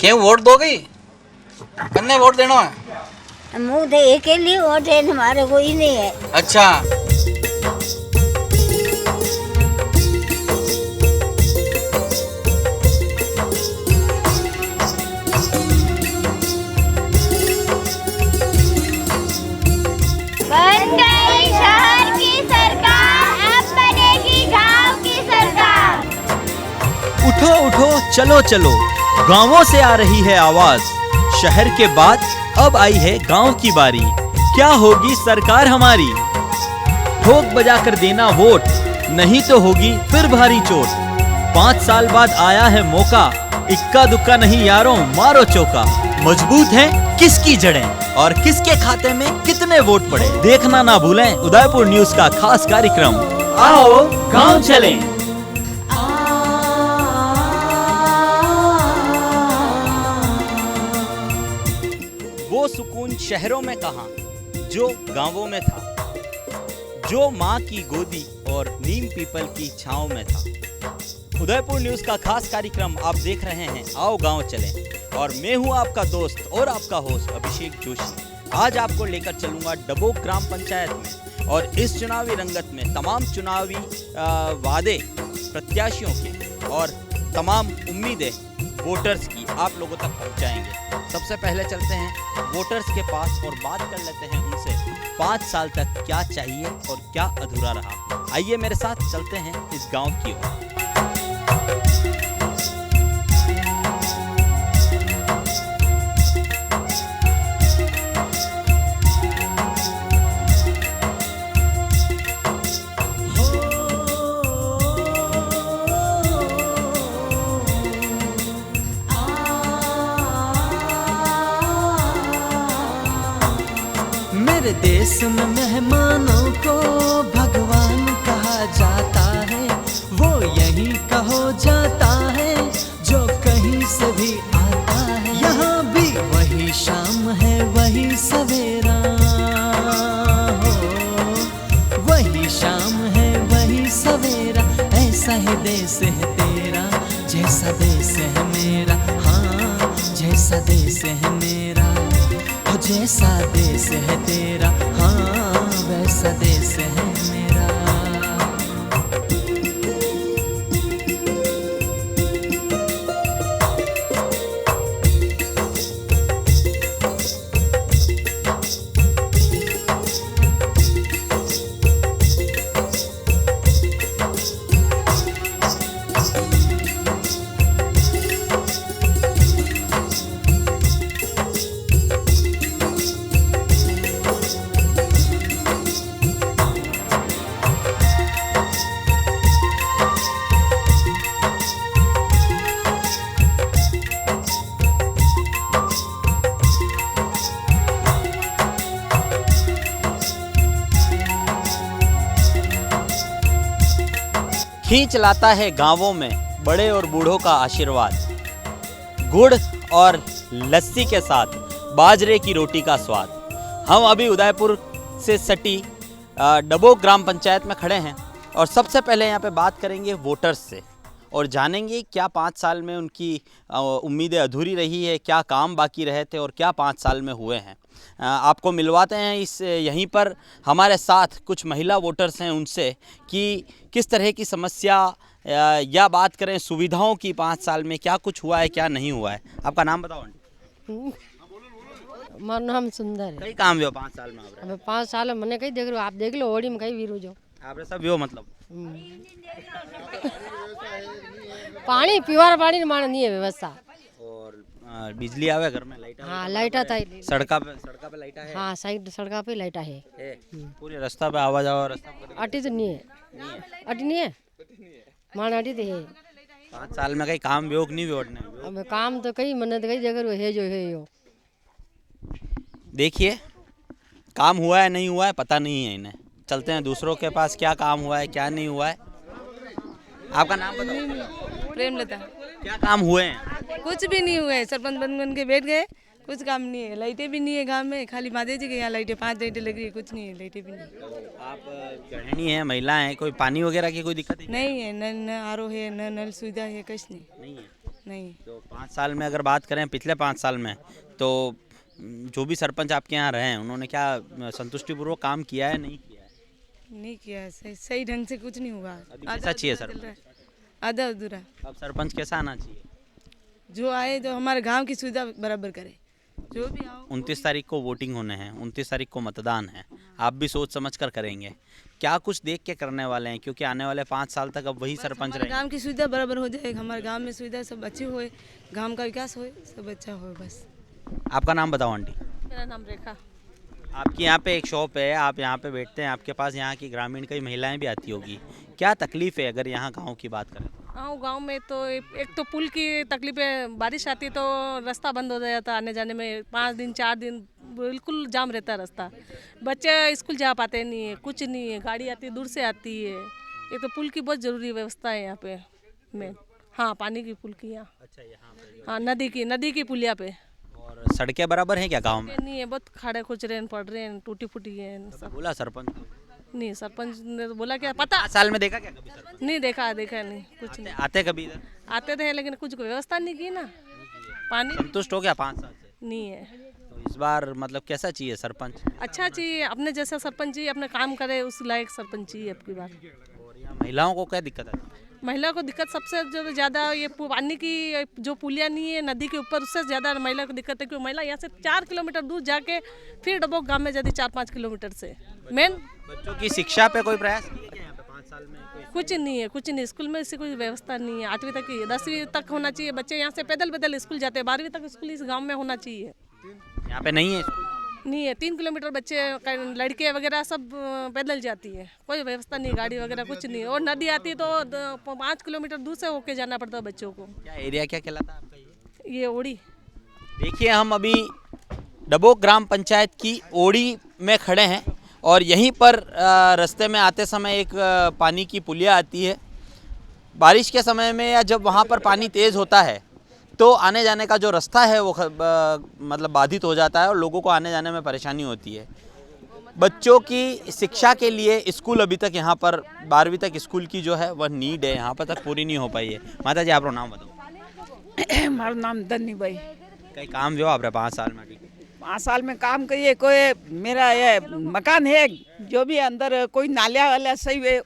क्यों वोट दोगी? कन्ने वोट देना है? मुँह तो एक के लिए वोट है, हमारे कोई नहीं है। अच्छा, बन गई शहर की सरकार, अब बनेगी गांव की सरकार। उठो उठो चलो चलो, गांवों से आ रही है आवाज। शहर के बाद अब आई है गांव की बारी। क्या होगी सरकार हमारी? ठोक बजा कर देना वोट, नहीं तो होगी फिर भारी चोट। 5 साल बाद आया है मौका, इक्का दुक्का नहीं यारों मारो चौका। मजबूत है किसकी जड़ें और किसके खाते में कितने वोट पड़े, देखना ना भूलें उदयपुर न्यूज का खास कार्यक्रम आओ गांव चलें। वो सुकून शहरों में कहां जो गांवों में था, जो माँ की गोदी और नीम पीपल की छांव में था। उदयपुर न्यूज का खास कार्यक्रम आप देख रहे हैं आओ गांव चलें, और मैं हूं आपका दोस्त और आपका होस्ट अभिषेक जोशी। आज आपको लेकर चलूंगा डबोक ग्राम पंचायत में, और इस चुनावी रंगत में तमाम चुनावी वादे प्रत्याशियों के और तमाम उम्मीदें वोटर्स की आप लोगों तक पहुंचाएंगे। सबसे पहले चलते हैं वोटर्स के पास और बात कर लेते हैं उनसे 5 साल तक क्या चाहिए और क्या अधूरा रहा। आइए मेरे साथ चलते हैं इस गांव की ओर। मेरे देश में मेहमानों को भगवान कहा जाता है, वो यही कहो जाता है जो कहीं से भी आता है। यहाँ भी वही शाम है वही सवेरा हो, वही शाम है वही सवेरा। ऐसा ही देश है तेरा जैसा देश है मेरा, हाँ जैसा देश है मेरा। जैसा देश है तेरा, हाँ वैसा देश है मेरा। खींच लाता है गांवों में बड़े और बूढ़ों का आशीर्वाद, गुड़ और लस्सी के साथ बाजरे की रोटी का स्वाद। हम अभी उदयपुर से सटी डबोक ग्राम पंचायत में खड़े हैं, और सबसे पहले यहाँ पे बात करेंगे वोटर्स से और जानेंगे क्या 5 साल में उनकी उम्मीदें अधूरी रही है, क्या काम बाकी रहे थे और क्या 5 साल में हुए हैं। आपको मिलवाते हैं इस यहीं पर हमारे साथ कुछ महिला वोटर्स हैं उनसे कि किस तरह की समस्या या बात करें सुविधाओं की 5 साल में क्या कुछ हुआ है क्या नहीं हुआ है। आपका नाम बताओ आंटी। मारो नाम सुंदर है। कई काम हुआ 5 साल में आपरे? अब 5 साल में मैंने कहीं देख लो, आप देख लो ओडी में कहीं वीरू जो आपरे सब यो मतलब पानी पीवार पानी माने नहीं है व्यवस्था। और बिजली आवे घर में, लाइट? हाँ लाइटा था, सड़का पे लाइटा है? हाँ साइड सड़का पे लाइटा है। पूरे रास्ता पे आवा जाओ रास्ता पे? अटी तो नहीं है, अटी नहीं है माने, अटी तो है। 5 साल में कहीं काम योग नहीं वोटने? अब काम तो कई मन्नत कई जगह है जो है यो। देखिए काम हुआ है नहीं हुआ है पता नहीं है इन्हें। चलते हैं दूसरों के पास, क्या काम हुआ है क्या नहीं हुआ है। आपका नाम बताओ। प्रेमलता। क्या काम हुए हैं? कुछ भी नहीं हुए, सरपंच बन के बैठ गए, कुछ काम नहीं है। लाइटें भी नहीं है गांव में, खाली माधे जी के यहाँ लाइटें 5 लाइटें लग रही है, कुछ नहीं है, लाइटें भी नहीं। आप गृहिणी हैं, महिला हैं, कोई पानी वगैरह की कोई दिक्कत नहीं है? न आरो है न नल सुविधा है, कुछ नहीं है। नहीं। तो 5 साल में अगर बात करें पिछले 5 साल में, तो जो भी सरपंच आपके यहाँ रहे हैं उन्होंने क्या संतुष्टिपूर्वक काम किया है, नहीं किया है? नहीं किया है, सही ढंग से कुछ नहीं हुआ। अभी कैसा चाहिए सरपंच? आधा अधूरा। अब सरपंच कैसा आना चाहिए? जो आए तो हमारे गांव की सुविधा बराबर करे, जो भी आओ। 29 तारीख को वोटिंग होने हैं, 29 तारीख को मतदान है, आप भी सोच समझ कर करेंगे, क्या कुछ देख के करने वाले हैं? क्योंकि आने वाले 5 साल तक अब वही सरपंच हमारे रहेंगे। गांव की सुविधा बराबर हो जाए, हमारे गांव में सुविधा सब अच्छी होए, गांव का विकास होए, सब अच्छा हो बस। आपका नाम बताओ आंटी। मेरा नाम रेखा। आपकी यहाँ पे एक शॉप है, आप यहाँ पे बैठते हैं, आपके पास यहाँ की ग्रामीण कई महिलाएं भी आती होगी, क्या तकलीफ है अगर यहाँ गाँव की बात करें? हाँ, गांव में तो एक तो पुल की तकलीफ है, बारिश आती तो रास्ता बंद हो जाता आने जाने में, 5 दिन 4 दिन बिल्कुल जाम रहता है रास्ता। बच्चे स्कूल जा पाते नहीं है, कुछ नहीं है, गाड़ी आती है दूर से आती है। ये तो पुल की बहुत ज़रूरी व्यवस्था है यहाँ पे में। हाँ, पानी की पुल की यहाँ। अच्छा, यहाँ पे हाँ, नदी की पुलिया पे। और सड़कें बराबर हैं क्या गाँव में? नहीं है, बहुत खाड़े खुच रहे हैं, पड़ रहे हैं, टूटी फूटी है सब। बोला सरपंच को? नहीं, सरपंच ने तो बोला क्या पता। 5 साल में देखा क्या कभी सरपंच? नहीं देखा नहीं, कुछ नहीं। आते कभी इधर? आते थे लेकिन कुछ व्यवस्था नहीं की ना, पानी संतुष्ट हो गया 5 साल से? नहीं है। तो इस बार मतलब कैसा चाहिए सरपंच? अच्छा चाहिए, अपने जैसा सरपंच चाहिए, अपने काम करे उस लायक सरपंच चाहिए अब की बार। और यहाँ महिलाओं को क्या दिक्कत है? महिला को दिक्कत सबसे जो ज़्यादा ये पानी की जो पुलिया नहीं है नदी के ऊपर, उससे ज़्यादा महिला को दिक्कत है, क्योंकि महिला यहाँ से 4 किलोमीटर दूर जाके फिर डबोक गांव में जाती 4-5 किलोमीटर से। मेन बच्चों की शिक्षा पे कोई प्रयास नहीं है क्या यहाँ पे 5 साल में? कुछ नहीं है, कुछ नहीं। स्कूल में ऐसी कोई व्यवस्था नहीं है। 8वीं तक ही, 10वीं तक होना चाहिए। बच्चे यहाँ से पैदल स्कूल जाते हैं, 12वीं तक स्कूल इस गाँव में होना चाहिए। यहाँ पे नहीं है स्कूल? नहीं है, 3 किलोमीटर बच्चे लड़के वगैरह सब पैदल जाती है, कोई व्यवस्था नहीं, गाड़ी वगैरह कुछ नहीं। और नदी आती है तो 5 किलोमीटर दूर से होके जाना पड़ता है बच्चों को। क्या एरिया क्या कहलाता है आपका ये ओड़ी। देखिए, हम अभी डबोक ग्राम पंचायत की ओड़ी में खड़े हैं और यहीं पर रास्ते में आते समय एक पानी की पुलिया आती है। बारिश के समय में या जब वहाँ पर पानी तेज़ होता है तो आने जाने का जो रास्ता है वो मतलब बाधित हो जाता है और लोगों को आने जाने में परेशानी होती है। बच्चों की शिक्षा के लिए स्कूल अभी तक यहाँ पर 12वीं तक स्कूल की जो है वह नीड है, यहाँ पर तक पूरी नहीं हो पाई है। माता जी, आपका नाम बताओ। मारो नाम धनी भाई। कई काम जो आप 5 साल में? 5 साल में काम करिए। कोई मेरा ये मकान है जो भी अंदर कोई नालिया वाला सही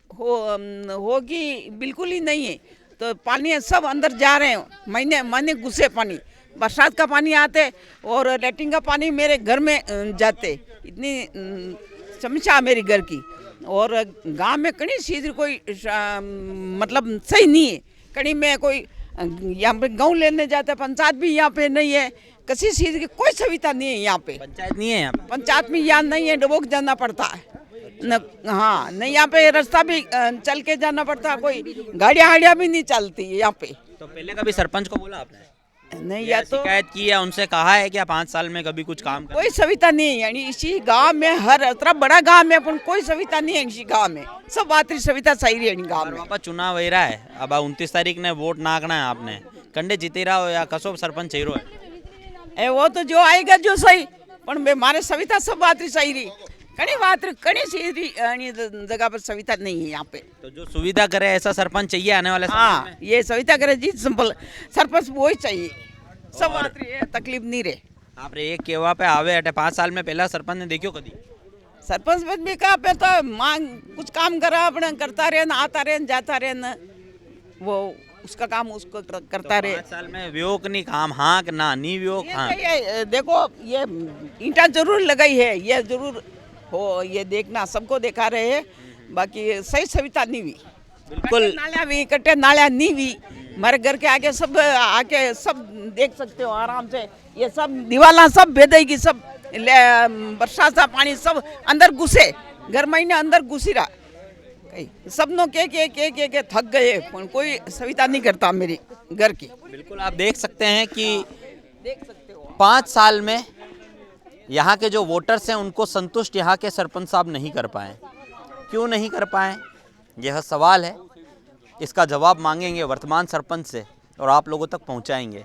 होगी बिल्कुल ही नहीं है, तो पानी सब अंदर जा रहे हैं, महीने घुसे पानी। बरसात का पानी आते और लैट्रिन का पानी मेरे घर में जाते, इतनी समस्या मेरी घर की। और गांव में कहीं चीज़ कोई मतलब सही नहीं है। कहीं में कोई यहाँ पे गाँव लेने जाते, पंचायत भी यहाँ पे नहीं है, किसी चीज़ की कोई सुविधा नहीं है यहाँ पे। पंचायत नहीं है यहाँ पे? पंचायत में यहाँ नहीं है, डबोक जाना पड़ता है न। हाँ, नहीं यहाँ पे रास्ता भी चल के जाना पड़ता है, कोई गाड़ियाँ भी नहीं चलती है यहाँ पे। तो पहले कभी सरपंच को बोला आपने? नहीं, या तो शिकायत की है, उनसे कहा है क्या 5 साल में कभी कुछ काम कोई सुविधा नहीं है। यानी इसी गांव में हर तरह बड़ा गांव में अपन कोई सुविधा नहीं है। इसी गांव में सब बात सुविधा सही है गांव में। वापस चुनाव वही रहा है, अब 29 तारीख ने वोट नाकना है आपने, कंडे जीती रहा हो या कसो सरपंच चाहिए है? वो तो जो आएगा जो सही, पर मारे सुविधा सब बात सही रही। कड़ी सीधी जगह पर सुविधा नहीं है यहाँ पे। तो जो सुविधा करे ऐसा सरपंच चाहिए आने वाले समय हाँ, में? ये सुविधा करे जी, सिंपल सरपंच वही चाहिए, सब बात रही तकलीफ नहीं रहे। आप रे एक केवा पे आवे अटे 5 साल में पहला सरपंच ने देखियो कदी? सरपंच भी कहा पे तो मांग कुछ काम करा अपने, करता रहे न, आता रहे न, जाता रहे न, वो उसका काम उसको करता रहे। 5 साल में व्योग नहीं काम, हाँ कि ना, नहीं व्योग हाँ। ये देखो, ये ईंटा जरूर लगाई है, ये जरूर हो, ये देखना सबको दिखा रहे हैं, बाकी सही सुविधा नहीं हुई बिल्कुल। नालियाँ भी कट्टे, नालियाँ नहीं हुई। हमारे घर के आगे सब आके सब देख सकते हो आराम से, ये सब दीवाला सब भेदेगी, सब बरसात का पानी सब अंदर घुसे, घर महीने अंदर घुसी रहा। सब नो के थक गए, कोई सुविधा नहीं करता मेरी घर की। बिल्कुल, आप देख सकते हैं कि 5 साल में यहाँ के जो वोटर्स हैं उनको संतुष्ट यहाँ के सरपंच साहब नहीं कर पाए। क्यों नहीं कर पाए, यह सवाल है, इसका जवाब मांगेंगे वर्तमान सरपंच से और आप लोगों तक पहुँचाएंगे।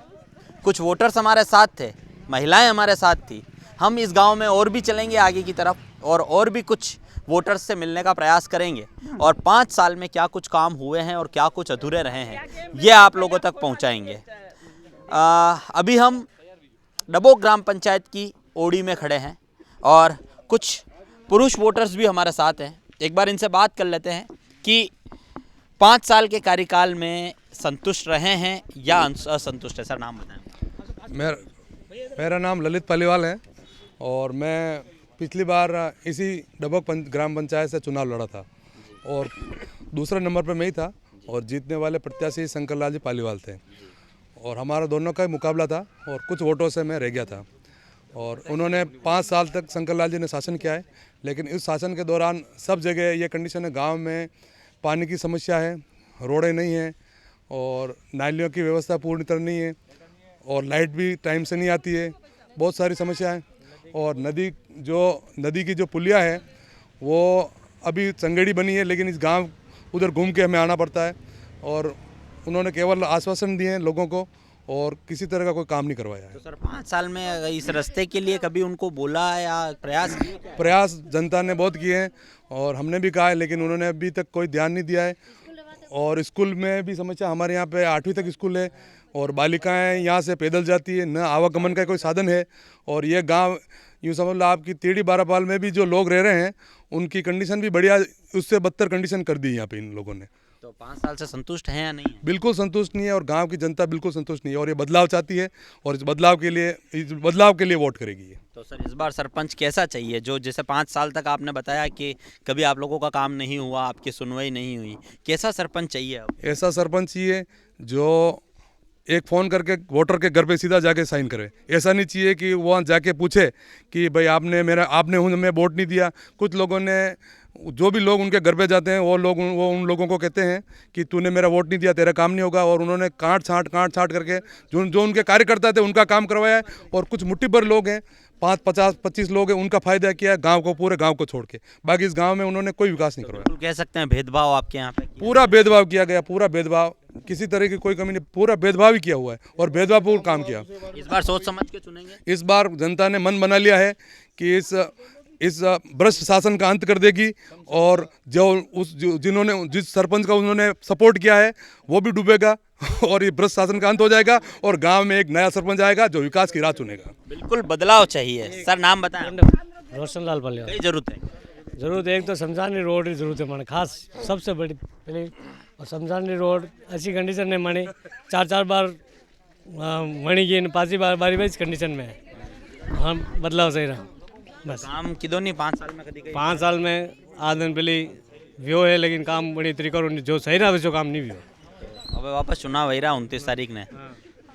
कुछ वोटर्स हमारे साथ थे, महिलाएं हमारे साथ थी। हम इस गांव में और भी चलेंगे आगे की तरफ और भी कुछ वोटर्स से मिलने का प्रयास करेंगे और 5 साल में क्या कुछ काम हुए हैं और क्या कुछ अधूरे रहे हैं ये आप लोगों तक पहुंचाएंगे। अभी हम डबोक ग्राम पंचायत की ओड़ी में खड़े हैं और कुछ पुरुष वोटर्स भी हमारे साथ हैं। एक बार इनसे बात कर लेते हैं कि 5 साल के कार्यकाल में संतुष्ट रहे हैं या असंतुष्ट है। सर नाम बताएं। मेरा नाम ललित पालीवाल है और मैं पिछली बार इसी डबोक ग्राम पंचायत से चुनाव लड़ा था और दूसरे नंबर पर मैं ही था और जीतने वाले प्रत्याशी शंकर लाल जी पालीवाल थे और हमारा दोनों का मुकाबला था और कुछ वोटों से मैं रह गया था। और उन्होंने 5 साल तक शंकर लाल जी ने शासन किया है, लेकिन इस शासन के दौरान सब जगह ये कंडीशन है, गांव में पानी की समस्या है, रोडें नहीं हैं और नालियों की व्यवस्था पूरी तरह नहीं है और लाइट भी टाइम से नहीं आती है, बहुत सारी समस्या है। और नदी की जो पुलिया है वो अभी संगेड़ी बनी है, लेकिन इस गांव उधर घूम के हमें आना पड़ता है और उन्होंने केवल आश्वासन दिए हैं लोगों को और किसी तरह का कोई काम नहीं करवाया है। तो सर 5 साल में इस रास्ते के लिए कभी उनको बोला या प्रयास किए? प्रयास जनता ने बहुत किए हैं और हमने भी कहा है, लेकिन उन्होंने अभी तक कोई ध्यान नहीं दिया है। और स्कूल में भी समस्या, हमारे यहाँ पे 8वीं तक स्कूल है और बालिकाएं यहाँ से पैदल जाती है, न आवागमन का कोई साधन है। और ये गांव यूँ समझ लो आपकी तेड़ी बारापाल में भी जो लोग रह रहे हैं उनकी कंडीशन भी बढ़िया, उससे बदतर कंडीशन कर दी यहाँ पे इन लोगों ने। तो 5 साल से संतुष्ट हैं या नहीं है? बिल्कुल संतुष्ट नहीं है और गांव की जनता बिल्कुल संतुष्ट नहीं है और ये बदलाव चाहती है और इस बदलाव के लिए वोट करेगी ये। तो सर इस बार सरपंच कैसा चाहिए, जो जैसे 5 साल तक आपने बताया कि कभी आप लोगों का काम नहीं हुआ, आपकी सुनवाई नहीं हुई, कैसा सरपंच चाहिए अब? ऐसा सरपंच चाहिए जो एक फ़ोन करके वोटर के घर पे सीधा जाके साइन करे। ऐसा नहीं चाहिए कि वहाँ जाके पूछे कि भाई आपने मैं वोट नहीं दिया। कुछ लोगों ने, जो भी लोग उनके घर पे जाते हैं वो उन लोगों को कहते हैं कि तूने मेरा वोट नहीं दिया, तेरा काम नहीं होगा। और उन्होंने काट छाँट करके जो उनके कार्यकर्ता थे उनका काम करवाया है। और कुछ मुट्ठी भर लोग हैं, 50-25 लोग हैं, उनका फायदा किया है गांव को, पूरे गांव को छोड़ के। बाकी इस गांव में उन्होंने कोई विकास नहीं करवाया। तो कह सकते हैं भेदभाव आपके यहाँ पे? पूरा भेदभाव किया गया, पूरा भेदभाव, किसी तरह की कोई कमी नहीं, पूरा भेदभाव ही किया हुआ है और भेदभावपूर्ण काम किया। इस बार सोच समझ के चुनेंगे? इस बार जनता ने मन बना लिया है कि इस भ्रष्ट शासन का अंत कर देगी और जिस सरपंच का उन्होंने सपोर्ट किया है वो भी डूबेगा और ये भ्रष्ट शासन का अंत हो जाएगा और गांव में एक नया सरपंच आएगा जो विकास की राह चुनेगा। बिल्कुल बदलाव चाहिए। सर नाम बताएं। रोशन लाल पालीवाल। कई जरूरत है? जरूरत एक तो शमशानी रोड की जरूरत है माने, खास सबसे बड़ी पहले। और शमशानी रोड ऐसी कंडीशन है माने 4 बार वणी की 5 बार इस कंडीशन में है। हाँ बदलाव सही रहा बस। काम किदो नहीं 5 साल में? कभी 5 साल में 8 दिन पहले व्यो है, लेकिन काम बड़ी तरीका जो सही रहा वैसे काम नहीं व्यो। अब वापस चुनाव हो रहा 29 तारीख ने,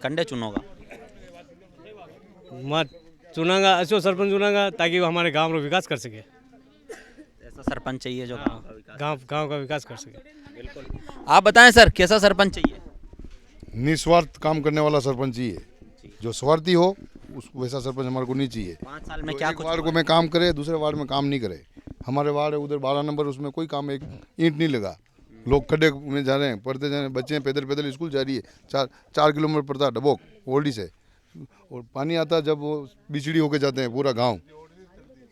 कंडे चुनोगा? मैं चुनागा, अच्छो सरपंच चुनागा ताकि वो हमारे गांव का विकास कर सके। ऐसा सरपंच चाहिए जो गांव का विकास कर सके। बिल्कुल। आप बताएं सर, कैसा सरपंच चाहिए? निस्वार्थ काम करने वाला सरपंच चाहिए, जो स्वार्थी हो वैसा सरपंच हमारे को नहीं चाहिए। 5 साल में तो क्या एक वार्ड को में काम करे, दूसरे वार्ड में काम नहीं करे। हमारे वार्ड है उधर 12 नंबर, उसमें कोई काम, एक ईंट नहीं लगा। लोग खड्डे में जा रहे हैं, पढ़ते जा रहे हैं, बच्चे पैदल स्कूल जा रही है। 4 किलोमीटर पड़ता है डबोक ओल्डी से, और पानी आता जब वो बिछड़ी होके जाते हैं पूरा गाँव।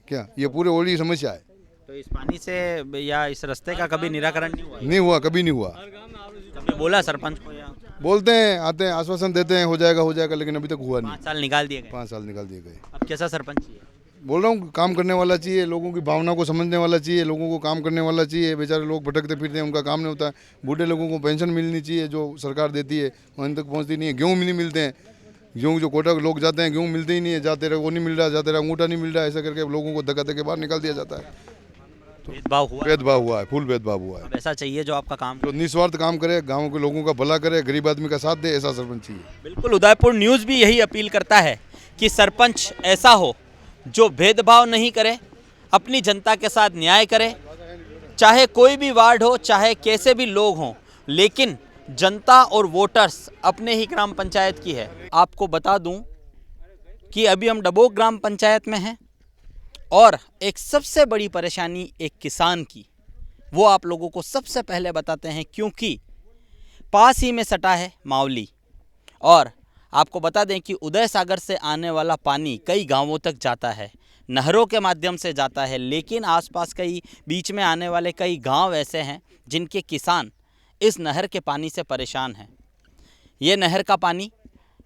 क्या ये पूरे ओल्डी की समस्या है? तो इस पानी से या इस रास्ते का कभी निराकरण नहीं हुआ? नहीं हुआ, कभी नहीं हुआ। कभी बोला सरपंच को? या बोलते हैं, आते हैं, आश्वासन देते हैं हो जाएगा, लेकिन अभी तक हुआ नहीं। 5 साल निकाल दिए गए? 5 साल निकाल दिए गए। अब कैसा सरपंच चाहिए? बोल रहा हूँ, काम करने वाला चाहिए, लोगों की भावना को समझने वाला चाहिए, लोगों को काम करने वाला चाहिए। बेचारे लोग भटकते फिरते हैं, उनका काम नहीं होता है। बूढ़े लोगों को पेंशन मिलनी चाहिए जो सरकार देती है, वहीं तक पहुँचती नहीं है। गेहूँ भी नहीं मिलते हैं, गेहूँ जो कोटा के लोग जाते हैं गेहूँ मिलते ही नहीं है। जाते रहे वो नहीं मिल रहा, जाते रहे अंगूठा नहीं मिल रहा, ऐसा करके लोगों को धक्का धक्के बाहर निकाल दिया जाता है। भेदभाव हुआ है, फुल भेदभाव हुआ है। ऐसा चाहिए जो आपका काम, जो निस्वार्थ काम करे, गाँव के लोगों का भला करे, गरीब आदमी का साथ दे, ऐसा सरपंच चाहिए। बिल्कुल। उदयपुर न्यूज़ भी यही अपील करता है कि सरपंच ऐसा हो जो भेदभाव नहीं करे, अपनी जनता के साथ न्याय करे, चाहे कोई भी वार्ड हो, चाहे कैसे भी लोग हों, लेकिन जनता और वोटर्स अपने ही ग्राम पंचायत की है। आपको बता दूं कि अभी हम डबोक ग्राम पंचायत में हैं और एक सबसे बड़ी परेशानी एक किसान की, वो आप लोगों को सबसे पहले बताते हैं, क्योंकि पास ही में सटा है मावली। और आपको बता दें कि उदय सागर से आने वाला पानी कई गांवों तक जाता है, नहरों के माध्यम से जाता है, लेकिन आसपास कई बीच में आने वाले कई गांव ऐसे हैं जिनके किसान इस नहर के पानी से परेशान हैं। ये नहर का पानी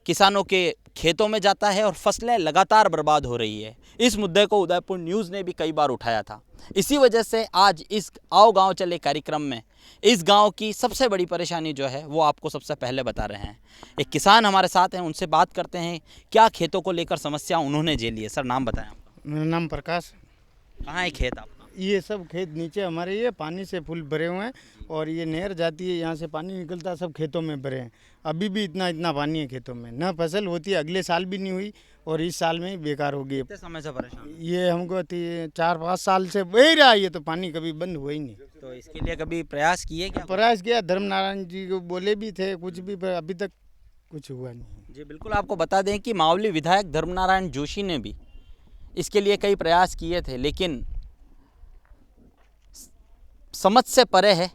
किसानों के खेतों में जाता है और फसलें लगातार बर्बाद हो रही है। इस मुद्दे को उदयपुर न्यूज़ ने भी कई बार उठाया था। इसी वजह से आज इस आओ गांव चले कार्यक्रम में इस गांव की सबसे बड़ी परेशानी जो है वो आपको सबसे पहले बता रहे हैं। एक किसान हमारे साथ हैं, उनसे बात करते हैं क्या खेतों को लेकर समस्या उन्होंने झेली है। सर नाम बताएं आपका। मेरा नाम प्रकाश। कहाँ है खेत आपका? ये सब खेत नीचे हमारे ये पानी से फुल भरे हुए हैं और ये नहर जाती है, यहाँ से पानी निकलता है, सब खेतों में भरे हैं। अभी भी इतना पानी है खेतों में, न फसल होती है, अगले साल भी नहीं हुई और इस साल में ही बेकार हो गई। कितने समय से परेशान? ये हमको 4-5 साल से बह रहा है, ये तो पानी कभी बंद हुआ ही नहीं। तो इसके लिए कभी प्रयास किए क्या? प्रयास किया, धर्म नारायण जी को बोले भी थे कुछ भी, पर अभी तक कुछ हुआ नहीं। जी बिल्कुल, आपको बता दें कि मावली विधायक धर्म नारायण जोशी ने भी इसके लिए कई प्रयास किए थे, लेकिन समझ से परे है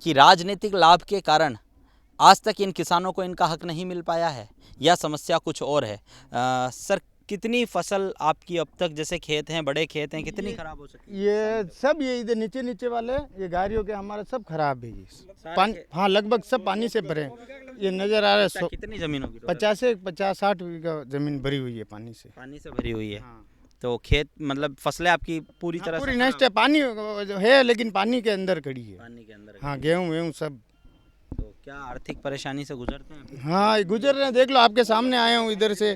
कि राजनीतिक लाभ के कारण आज तक इन किसानों को इनका हक नहीं मिल पाया है या समस्या कुछ और है। सर कितनी फसल आपकी अब तक, जैसे खेत हैं, बड़े खेत हैं, कितनी खराब हो सकती है? ये सब ये इधर नीचे वाले ये गाड़ियों के हमारे सब खराब है ये पानी। हाँ लगभग सब पानी से भरे हैं। ये नजर आ रहा है। कितनी जमीन होगी? 50-60 बीघा जमीन भरी हुई है पानी से। पानी से भरी हुई है। हाँ। तो खेत मतलब फसलें आपकी पूरी तरह पूरी नष्ट है। पानी है लेकिन पानी के अंदर खड़ी है। पानी के अंदर। हाँ गेहूँ सब। तो क्या आर्थिक परेशानी से गुजरते हैं? हाँ गुजर रहे हैं, देख लो आपके सामने आया हूँ इधर से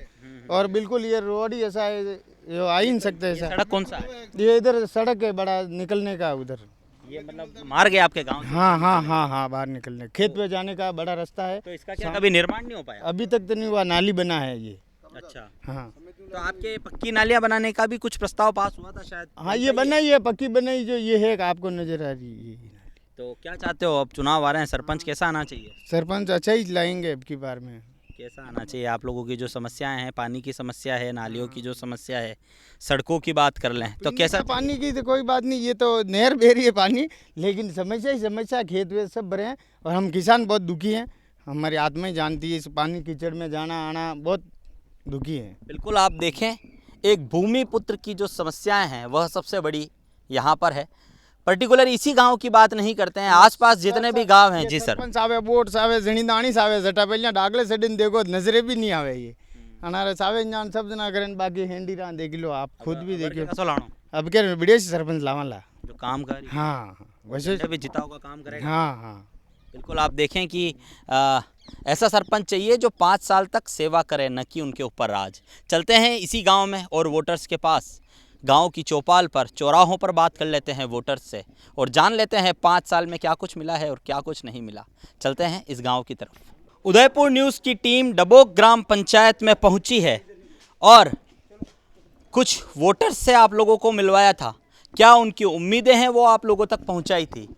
और बिल्कुल ये रोड ही ऐसा है, ये आ ही नहीं सकते ऐसा। सड़क कौन सा है? ये इधर सड़क है बड़ा निकलने का उधर। ये मतलब मार गया आपके गांव? हाँ बाहर निकलने खेत पे जाने का बड़ा रास्ता है। तो इसका क्या कभी निर्माण नहीं हो पाया? अभी तक तो नहीं हुआ, नाली बना है ये। अच्छा। हाँ तो आपके पक्की नालियाँ बनाने का भी कुछ प्रस्ताव पास हुआ था शायद? हाँ ये बनाई है, पक्की बनाई जो ये है आपको नजर आ रही है। तो क्या चाहते हो, अब चुनाव आ रहे हैं, सरपंच कैसा आना चाहिए? सरपंच अच्छा ही लाएंगे अब की बार में। कैसा आना चाहिए? आप लोगों की जो समस्याएं हैं, पानी की समस्या है, नालियों की जो समस्या है, सड़कों की बात कर लें तो कैसा? पानी की तो कोई बात नहीं, ये तो नहर बह रही है पानी, लेकिन समस्या ही समस्या, खेत वेत सब भरे हैं और हम किसान बहुत दुखी हैं। हमारी आत्मा ही जानती है इस पानी कीचड़ में जाना आना, बहुत दुखी है। बिल्कुल, आप देखें एक भूमि पुत्र की जो समस्याएं हैं वह सबसे बड़ी यहाँ पर है। पर्टिकुलर इसी गांव की बात नहीं करते हैं, आसपास जितने भी गांव हैं। जी सर। सरपंच सावे, बोट सावे, जणीदाणी सावे, जटा पहले डागले सडिन देखो नजरे भी नहीं आवे ये अनारे सावे जान सब जना करें, बाकी हेंडी रा देख लो, आप खुद भी देखियो। अब क्या विदेश सरपंच लावाला जो काम कर। हाँ वैसे भी जिता होगा काम करेगा। हाँ बिल्कुल, आप देखें कि ऐसा सरपंच चाहिए जो 5 साल तक सेवा करे, न कि उनके ऊपर राज। चलते हैं इसी गांव में और वोटर्स के पास, गांव की चौपाल पर, चौराहों पर बात कर लेते हैं वोटर्स से और जान लेते हैं 5 साल में क्या कुछ मिला है और क्या कुछ नहीं मिला। चलते हैं इस गांव की तरफ। उदयपुर न्यूज़ की टीम डबोक ग्राम पंचायत में पहुंची है और कुछ वोटर्स से आप लोगों को मिलवाया था। क्या उनकी उम्मीदें हैं वो आप लोगों तक पहुंचाई थी।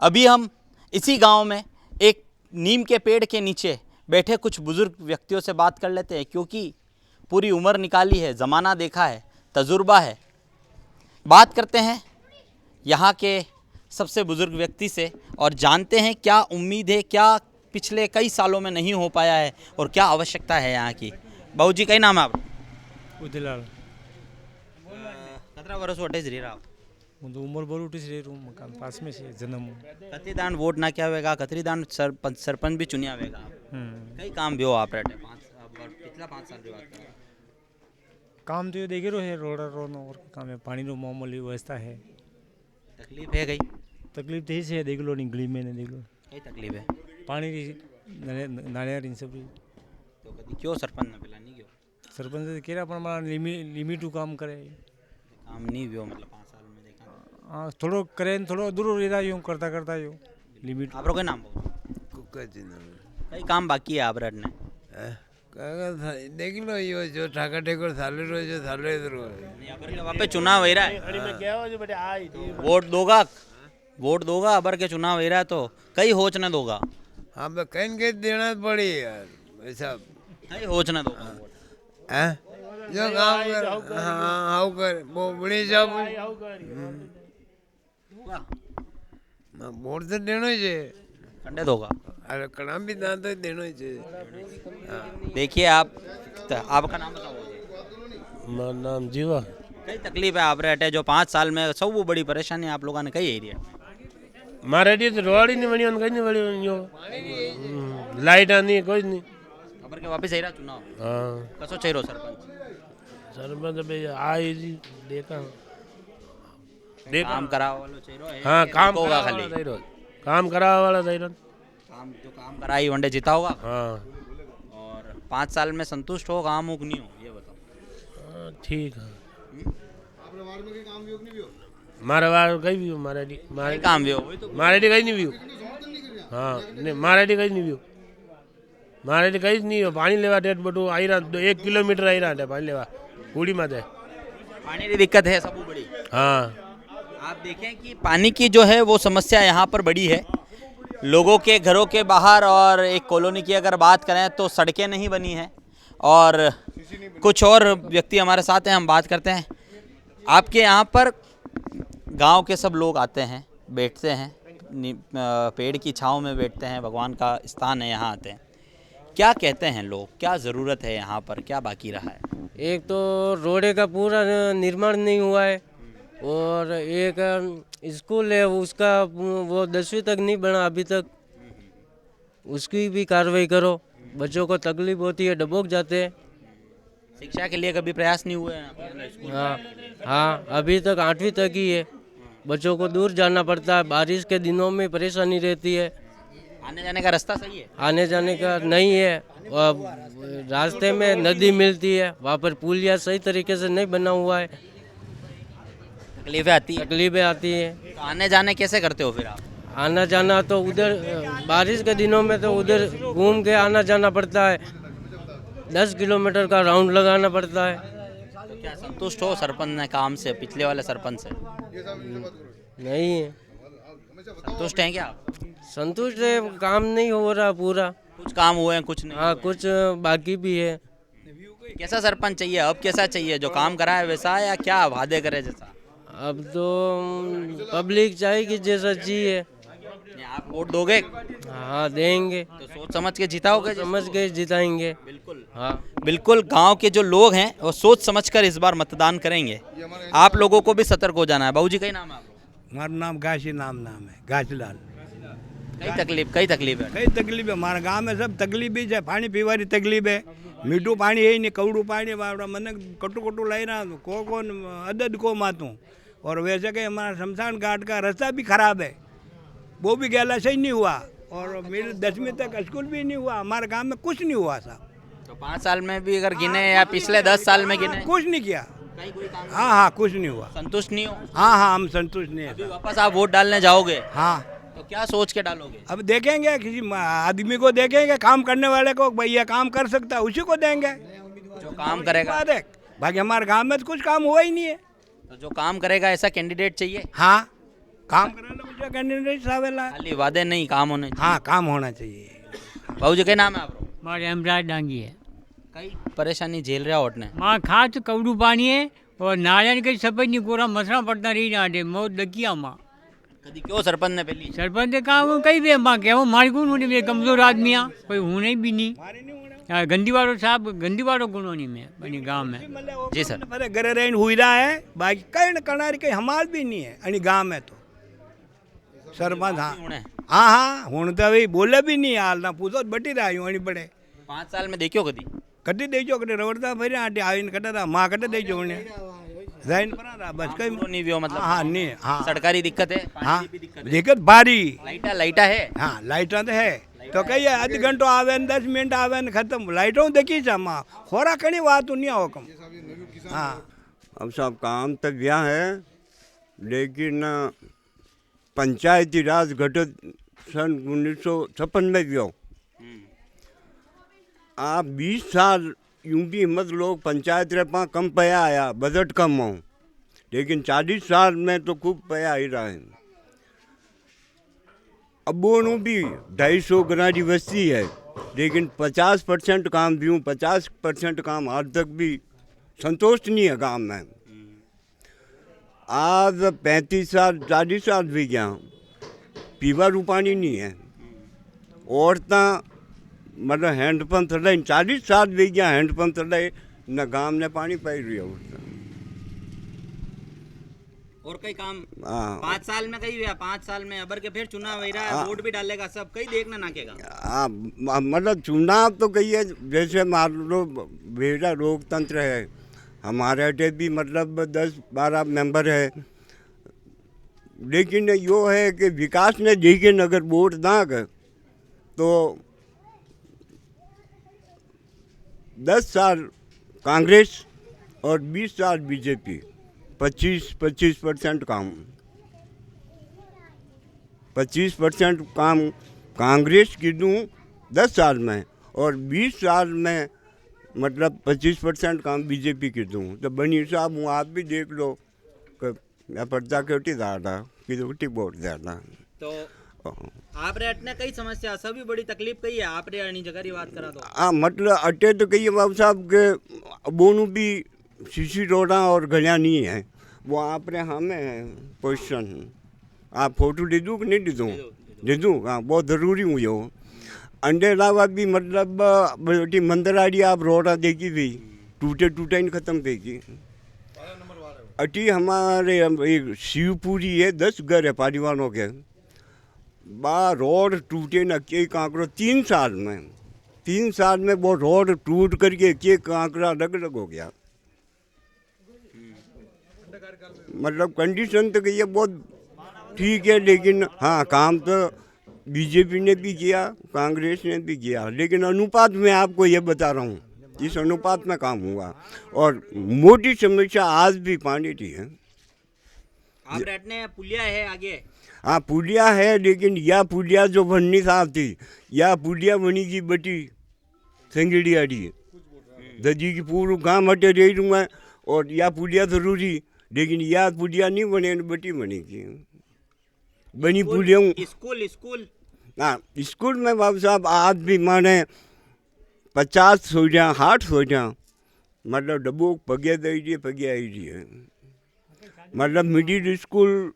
अभी हम इसी गांव में एक नीम के पेड़ के नीचे बैठे कुछ बुजुर्ग व्यक्तियों से बात कर लेते हैं, क्योंकि पूरी उम्र निकाली है, ज़माना देखा है, तजुर्बा है। बात करते हैं यहाँ के सबसे बुजुर्ग व्यक्ति से और जानते हैं क्या उम्मीद है, क्या पिछले कई सालों में नहीं हो पाया है और क्या आवश्यकता है यहाँ की। बाबू जी, कई नाम है आप? उदलाल। कितना वर्ष वोटे रही रहा? उम्र बोल उठी रही रूम मकान पास में से जन्म कतरी दान वोट ना क्या होगा, कतरी दान सरपंच भी चुनिया होगा। कई काम भी हो आप रहते पिछला 5 साल की बात करें। काम तो ये देखे रो है, रोड और काम है, पानी रो मामूली व्यवस्था है। तकलीफ है? गई तकलीफ तो ही से देख लो, निकली मैंने देख लो कई तकलीफ है। पानी नाले इन सब। तो कभी क्यों सरपंच ना पिला नहीं क्यों? सरपंच कह रहा लिमिट काम करे, काम नहीं हुआ मतलब 5 साल में देखा। हाँ थोड़ो करें, थोड़ो दूर रह यूँ करता यूँ लिमिट। आप लोग नाम कई काम बाकी है आप रटने देख लो, ये जो ठाकर ठेकर साले रो जो साले इधर वहाँ पे चुनाव हो रहा है। वोट दोगा अबर के चुनाव हो रहा है तो कई होच न दोगा। हाँ मैं कहीं के देना पड़ी यार, ऐसा कई होच न दोगा जो काम कर। हाँ हाउ कर वो बड़ी सब वोट तो देना ही चाहिए, कंडे दोगा। अरे कड़ा भी दान तो देना ही चाहिए। देखिए आपका नाम बताओ। मेरा नाम जीवा। कई तकलीफ है आप रहते जो 5 साल में सब वो बड़ी परेशानी आप लोगों ने कई एरिया मारे तो रोड ही नहीं बनी, कहीं नहीं बनी, लाइट आनी कोई नहीं। अब खबर के वापस आई रहा चुनाव हाँ कसो चाहिए सरपंच सरपंच भाई आई जी देखा काम करावा वालो चाहिए हाँ काम होगा करावा खाली वाला चाहिए काम करावा वाला चाहिए काम जो काम कराई वनडे जीता होगा हाँ और 5 साल में संतुष्ट हो काम हो कि नहीं हो ये बताओ हाँ, ठीक है मारे वार कहीं भी हो मारे काम भी हो मारे कहीं नहीं भी हो हाँ नहीं मारे कहीं नहीं भी हो मारे कहीं नहीं हो पानी लेवा डेट बटू आई रहा 1 किलोमीटर आई रहा पानी लेवा कूड़ी माते पानी की दिक्कत है सब बड़ी हाँ आप देखें कि पानी की जो है वो समस्या यहाँ पर बड़ी है लोगों के घरों के बाहर और एक कॉलोनी की अगर बात करें तो सड़कें नहीं बनी हैं और कुछ और व्यक्ति हमारे साथ हैं हम बात करते हैं आपके यहाँ पर गांव के सब लोग आते हैं बैठते हैं पेड़ की छांव में बैठते हैं भगवान का स्थान है यहाँ आते हैं क्या कहते हैं लोग क्या ज़रूरत है यहाँ पर क्या बाकी रहा है एक तो रोडे का पूरा निर्माण नहीं हुआ है और एक स्कूल है उसका वो 10वीं तक नहीं बना अभी तक उसकी भी कार्रवाई करो बच्चों को तकलीफ होती है डबोक जाते हैं शिक्षा के लिए कभी प्रयास नहीं हुए हैं हाँ हाँ अभी तक 8वीं तक ही है बच्चों को दूर जाना पड़ता है बारिश के दिनों में परेशानी रहती है आने जाने का रास्ता सही है आने जाने का नहीं है रास्ते में नदी मिलती है वहाँ पर पुलिया सही तरीके से नहीं बना हुआ है तकलीफें आती है तो आने जाने कैसे करते हो फिर आप आना जाना तो उधर बारिश के दिनों में तो उधर घूम के आना जाना पड़ता है 10 किलोमीटर का राउंड लगाना पड़ता है तो क्या संतुष्ट हो सरपंच ने काम से पिछले वाले सरपंच से नहीं है संतुष्ट हैं क्या आप संतुष्ट है काम नहीं हो रहा पूरा कुछ काम हुए हैं कुछ नहीं हाँ कुछ बाकी भी है कैसा सरपंच चाहिए अब कैसा चाहिए जो काम करा है वैसा या क्या वादे करे जैसा अब तो पब्लिक चाहेगी जैसा चाहिए आप वोट दोगे हाँ देंगे तो सोच समझ के जिताओगे समझ के जिताएंगे बिल्कुल हाँ बिल्कुल गांव के जो लोग हैं वो सोच समझकर इस बार मतदान करेंगे आप लोगों को भी सतर्क हो जाना है बाबूजी कई नाम है आपको हमारा नाम घासी नाम है घासीलाल कई तकलीफ है कई तकलीफ है हमारा गांव में सब तकलीफ ही है पानी पीवानी तकलीफ है मीठू पानी है नहीं कवड़ू पानी मैंने कटू कटू लाई रहा को अदद को मातू और वैसे कि हमारा शमशान घाट का रास्ता भी खराब है वो भी गैला सही नहीं हुआ और मेरे 10वीं तक स्कूल भी नहीं हुआ हमारे गांव में कुछ नहीं हुआ साहब तो 5 साल में भी अगर गिने या पिछले 10 साल में गिने कुछ नहीं किया हाँ कुछ नहीं हुआ संतुष्ट नहीं हो हाँ हम संतुष्ट नहीं है वापस आप वोट डालने जाओगे हाँ तो क्या सोच के डालोगे अब देखेंगे किसी आदमी को देखेंगे काम करने वाले को भैया काम कर सकता है उसी को देंगे जो काम करेगा बाकी हमारे गांव में तो कुछ काम हुआ ही नहीं है तो जो काम करेगा ऐसा कैंडिडेट चाहिए हाँ काम कराना कैंडिडेट सावेला खाली वादे नहीं काम होने चाहिए हाँ काम होना चाहिए बाबूजी क्या नाम है आपको मारे हेमराज डांगी है कई परेशानी झेल रहा होटने माँ खास कवड़ू पानी है और नारायण के सफेद नहीं पूरा मसरा पड़ता रही जाटे मौत दकिया माँ कदी क्यों सरपंच ने पहली सरपंच काम कई भी माँ क्या मारी कौन होने कमजोर आदमी आ कोई होने भी नहीं गंदीवाड़ो साहब गंदीवाड़ो कॉलोनी में बनी गांव में जी सर घरे रहन हुई रहा है बाकी कई करनारी कई हमार भी नहीं है अनि गांव में तो सरपंच हाँ हाँ हूँ तो भाई बोले भी नहीं हाल ना पूछो बटी रहा हूँ बड़े 5 साल में देखियो कटी देखो कटे रवड़ता फिर आटे आवीन कटा माँ कटे देखो उन्हें जाइन बना रहा बस कहीं नहीं भी मतलब हाँ नहीं हाँ सरकारी दिक्कत है हाँ दिक्कत भारी लाइटा है हाँ लाइटा तो है तो कही आध घंटो आवे 10 मिनट आवे खत्म लाइटों देखी छा माँ खोरा कणी बात नहीं आओ कम हाँ अब सब काम तो गया है लेकिन पंचायती राज घटित सन 1956 में गयो आप 20 साल यूं भी हिम्मत लोग पंचायत रे पा कम पया आया बजट कम हो लेकिन 40 साल में तो खूब पया ही रहा है अबों भी 250 गनारी बस्ती है लेकिन 50% काम भी 50% काम आज तक भी संतोष नहीं है गांव में आज 35 साल 40 साल भी गया पीवा पानी नहीं है औरता मतलब हैंडपंप थड़े 40 साल भी गया हैंडपंप थड़े न गांव ने पानी पाई रही है और कई काम हाँ। 5 साल में कई हुआ, 5 साल में अबर के फिर चुनाव हो रहा है, वोट भी डालेगा सब, कई देखना नाकेगा। हाँ, मतलब चुनाव तो कही है, जैसे मान लो बेटा लोकतंत्र है, हमारे अटे भी मतलब 10-12 मेंबर है, लेकिन यो है कि विकास ने लेकिन अगर वोट ना कर तो 10 साल कांग्रेस और 20 साल बीजेपी, 25% काम, 25% काम कांग्रेस की दूँ 10 साल में और 20 साल में मतलब 25% काम बीजेपी की दूँ। तो बनी साहब हूँ, आप भी देख लो कि मैं पर्दा क्यों ज़्यादा कि वोट ज़्यादा। तो आप रे अटने कई समस्या सभी बड़ी तकलीफ कही है, आप रे अनी जगह की बात करा तो हाँ, मतलब अटे तो कही बाबू साहब के बोनू भी सीसी रोड़ा और गलियाँ नहीं है, वो आप रे हाँ में है पोजिशन। आप फोटो दे दूँ कि नहीं दे दूँ? दे दूँ, हाँ बहुत ज़रूरी हुई हो। अंडे अलावा भी मतलब बेटी मंदिर आड़ी आप रोड़ा देखी भी टूटे ही ख़त्म देखी। अटी हमारे एक शिवपुरी है, 10 घर है परिवारों के, रोड टूटे न के कांकड़ा 3 साल में वो रोड टूट करके के कांकड़ा अलग हो गया। मतलब कंडीशन तो कही बहुत ठीक है, लेकिन हाँ काम तो बीजेपी ने भी किया, कांग्रेस ने भी किया, लेकिन अनुपात में आपको ये बता रहा हूँ, इस अनुपात में काम हुआ। और मोटी समस्या आज भी पानी की है। आप रहने पुलिया है आगे, हाँ पुलिया है, लेकिन यह पुलिया जो बननी साहब थी, यह पुलिया बनी की बटी संगेड़ी आड़ी दजी की पूर्व गाँव हटे रही हूँ मैं, और यह पुलिया ज़रूरी, लेकिन यह पुलिया नहीं बने बटी बनेगी बनी पुलिया। स्कूल हाँ स्कूल में बाबू साहब आज भी माने 50 सोचा 60 सोचा, मतलब डब्बो पगे दे पगे आई है। मतलब मिडिल स्कूल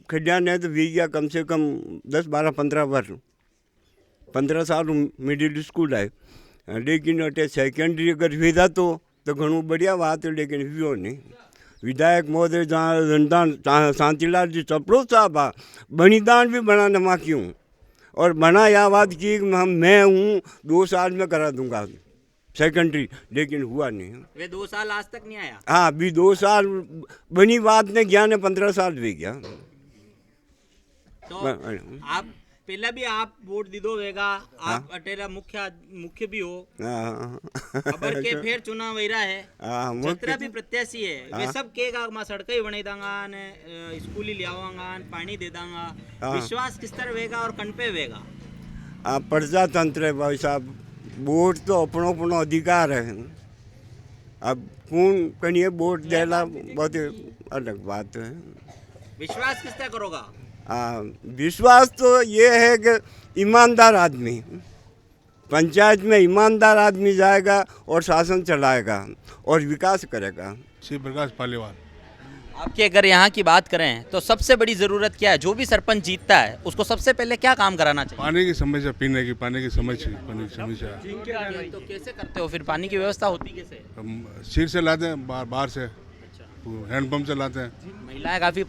खड्डा ने तो वी गया कम से कम 10-12-15 वर्ष, 15 साल मिडिल स्कूल है, लेकिन अटे सेकेंडरी अगर विदा तो घणो बढ़िया बात है, लेकिन वियो नहीं। विधायक महोदय जहाँ शांतिलाल जी चपड़ो साहब बनिदान भी बनाने माँ क्यों, और बना यह बात की मैं हूँ 2 साल में करा दूंगा सेकेंडरी, लेकिन हुआ नहीं। वे 2 साल आज तक नहीं आया। हाँ अभी 2 साल बनी बात ने गया ने 15 साल भी गया। तो आप पहला भी आप वोट दी दो वेगा, आप अटेरा मुख्य भी हो, अबर के फिर चुनाव वही रहा है, छत्रा भी प्रत्याशी है, वे सब केगा मा सड़कें बने दांगा ने स्कूल ही लियावांगा, पानी दे दांगा, विश्वास किस तरह वेगा और कन पे वेगा? प्रजातंत्र है भाई साहब, वोट तो अपनो अधिकार है, अब कौन कहीं वोट देना बहुत अलग बात है। विश्वास किस तरह करोगा? विश्वास तो ये है कि ईमानदार आदमी, पंचायत में ईमानदार आदमी जाएगा और शासन चलाएगा और विकास करेगा। श्री प्रकाश पालीवाल। आपके अगर यहाँ की बात करें तो सबसे बड़ी ज़रूरत क्या है? जो भी सरपंच जीतता है उसको सबसे पहले क्या काम कराना चाहिए? पानी की समस्या, पीने की पानी की समस्या। तो कैसे करते हो फिर, पानी की व्यवस्था होती कैसे? सिर से लाते हैं, बाहर से हैंडपम्प से लाते हैं। महिलाएं काफ़ी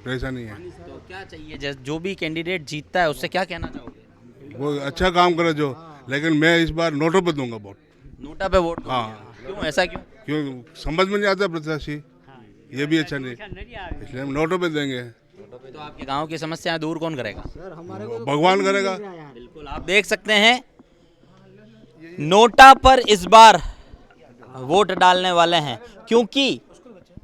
परेशानी है। तो क्या चाहिए, जो भी कैंडिडेट जीतता है उससे क्या कहना चाहोगे? वो अच्छा काम करे जो, लेकिन मैं इस बार नोटों पे दूंगा वोट। नोटा पे वोट? हाँ। क्यों, ऐसा क्यों? समझ में नहीं आता प्रत्याशी, ये भी अच्छा नहीं, इसलिए हम नोटों पे देंगे। तो आपके गांव की समस्याएं दूर कौन करेगा? भगवान करेगा। बिल्कुल, आप देख सकते हैं नोटा पर इस बार वोट डालने वाले हैं, क्योंकि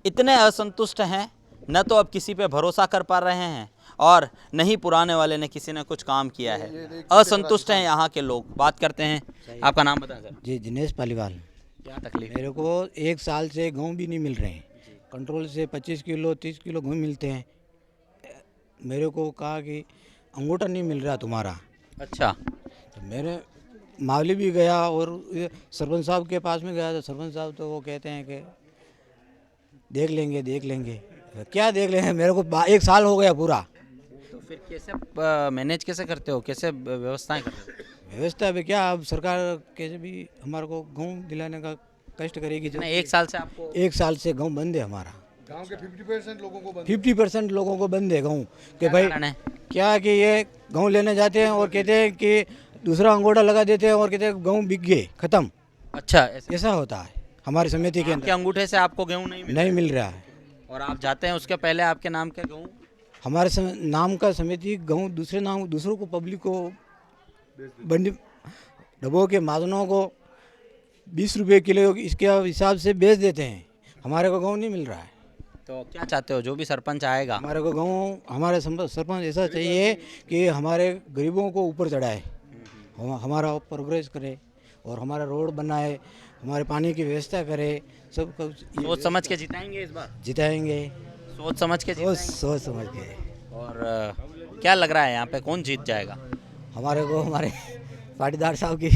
इतने असंतुष्ट हैं, न तो अब किसी पे भरोसा कर पा रहे हैं और न ही पुराने वाले ने किसी ने कुछ काम किया है। असंतुष्ट हैं यहाँ के लोग। बात करते हैं, आपका नाम बताएं सर। जी दिनेश पालीवाल। क्या तकलीफ? मेरे को 1 साल से गेहूँ भी नहीं मिल रहे हैं, कंट्रोल से 25 किलो 30 किलो गेहूँ मिलते हैं। मेरे को कहा कि अंगूठा नहीं मिल रहा तुम्हारा। अच्छा। तो मेरे मावली भी गया और सरपंच साहब के पास में गया, तो सरपंच साहब तो वो कहते हैं कि देख लेंगे। क्या देख लेंगे, मेरे को 1 साल हो गया पूरा। तो फिर कैसे मैनेज कैसे करते हो, कैसे व्यवस्थाएं करते हो? व्यवस्था भी क्या, अब सरकार कैसे भी हमारे को गेहूँ दिलाने का कष्ट करेगी। 1 साल से आपको? 1 साल से गेहूँ बंद है हमारा। गांव के 50% लोगों को 50% लोगों को बंद है गेहूँ कि भाई क्या है कि ये गेहूँ लेने जाते हैं और कहते हैं कि दूसरा अंगूठा लगा देते हैं और कहते हैं गेहूँ बिक गए खत्म। अच्छा, ऐसा होता है हमारी समिति के आपके अंगूठे से आपको गेहूँ नहीं मिल रहा है और आप जाते हैं उसके पहले आपके नाम के गेहूँ हमारे नाम का समिति गेहूँ दूसरों को पब्लिक को बंडी डब्बों के महाजनों को 20 रुपये किलो इसके हिसाब से बेच देते हैं। हमारे को गेहूँ नहीं मिल रहा है। तो क्या चाहते हो जो भी सरपंच आएगा? हमारे को गेहूँ हमारे सरपंच ऐसा चाहिए कि हमारे गरीबों को ऊपर चढ़ाए, हमारा प्रोग्रेस करे और हमारा रोड बनाए, हमारे पानी की व्यवस्था करे। सब सोच समझ के जिताएंगे इस बार? जिताएंगे, सोच समझ के सोच समझ के। और क्या लग रहा है यहाँ पे कौन जीत जाएगा? हमारे को हमारे पाटीदार साहब की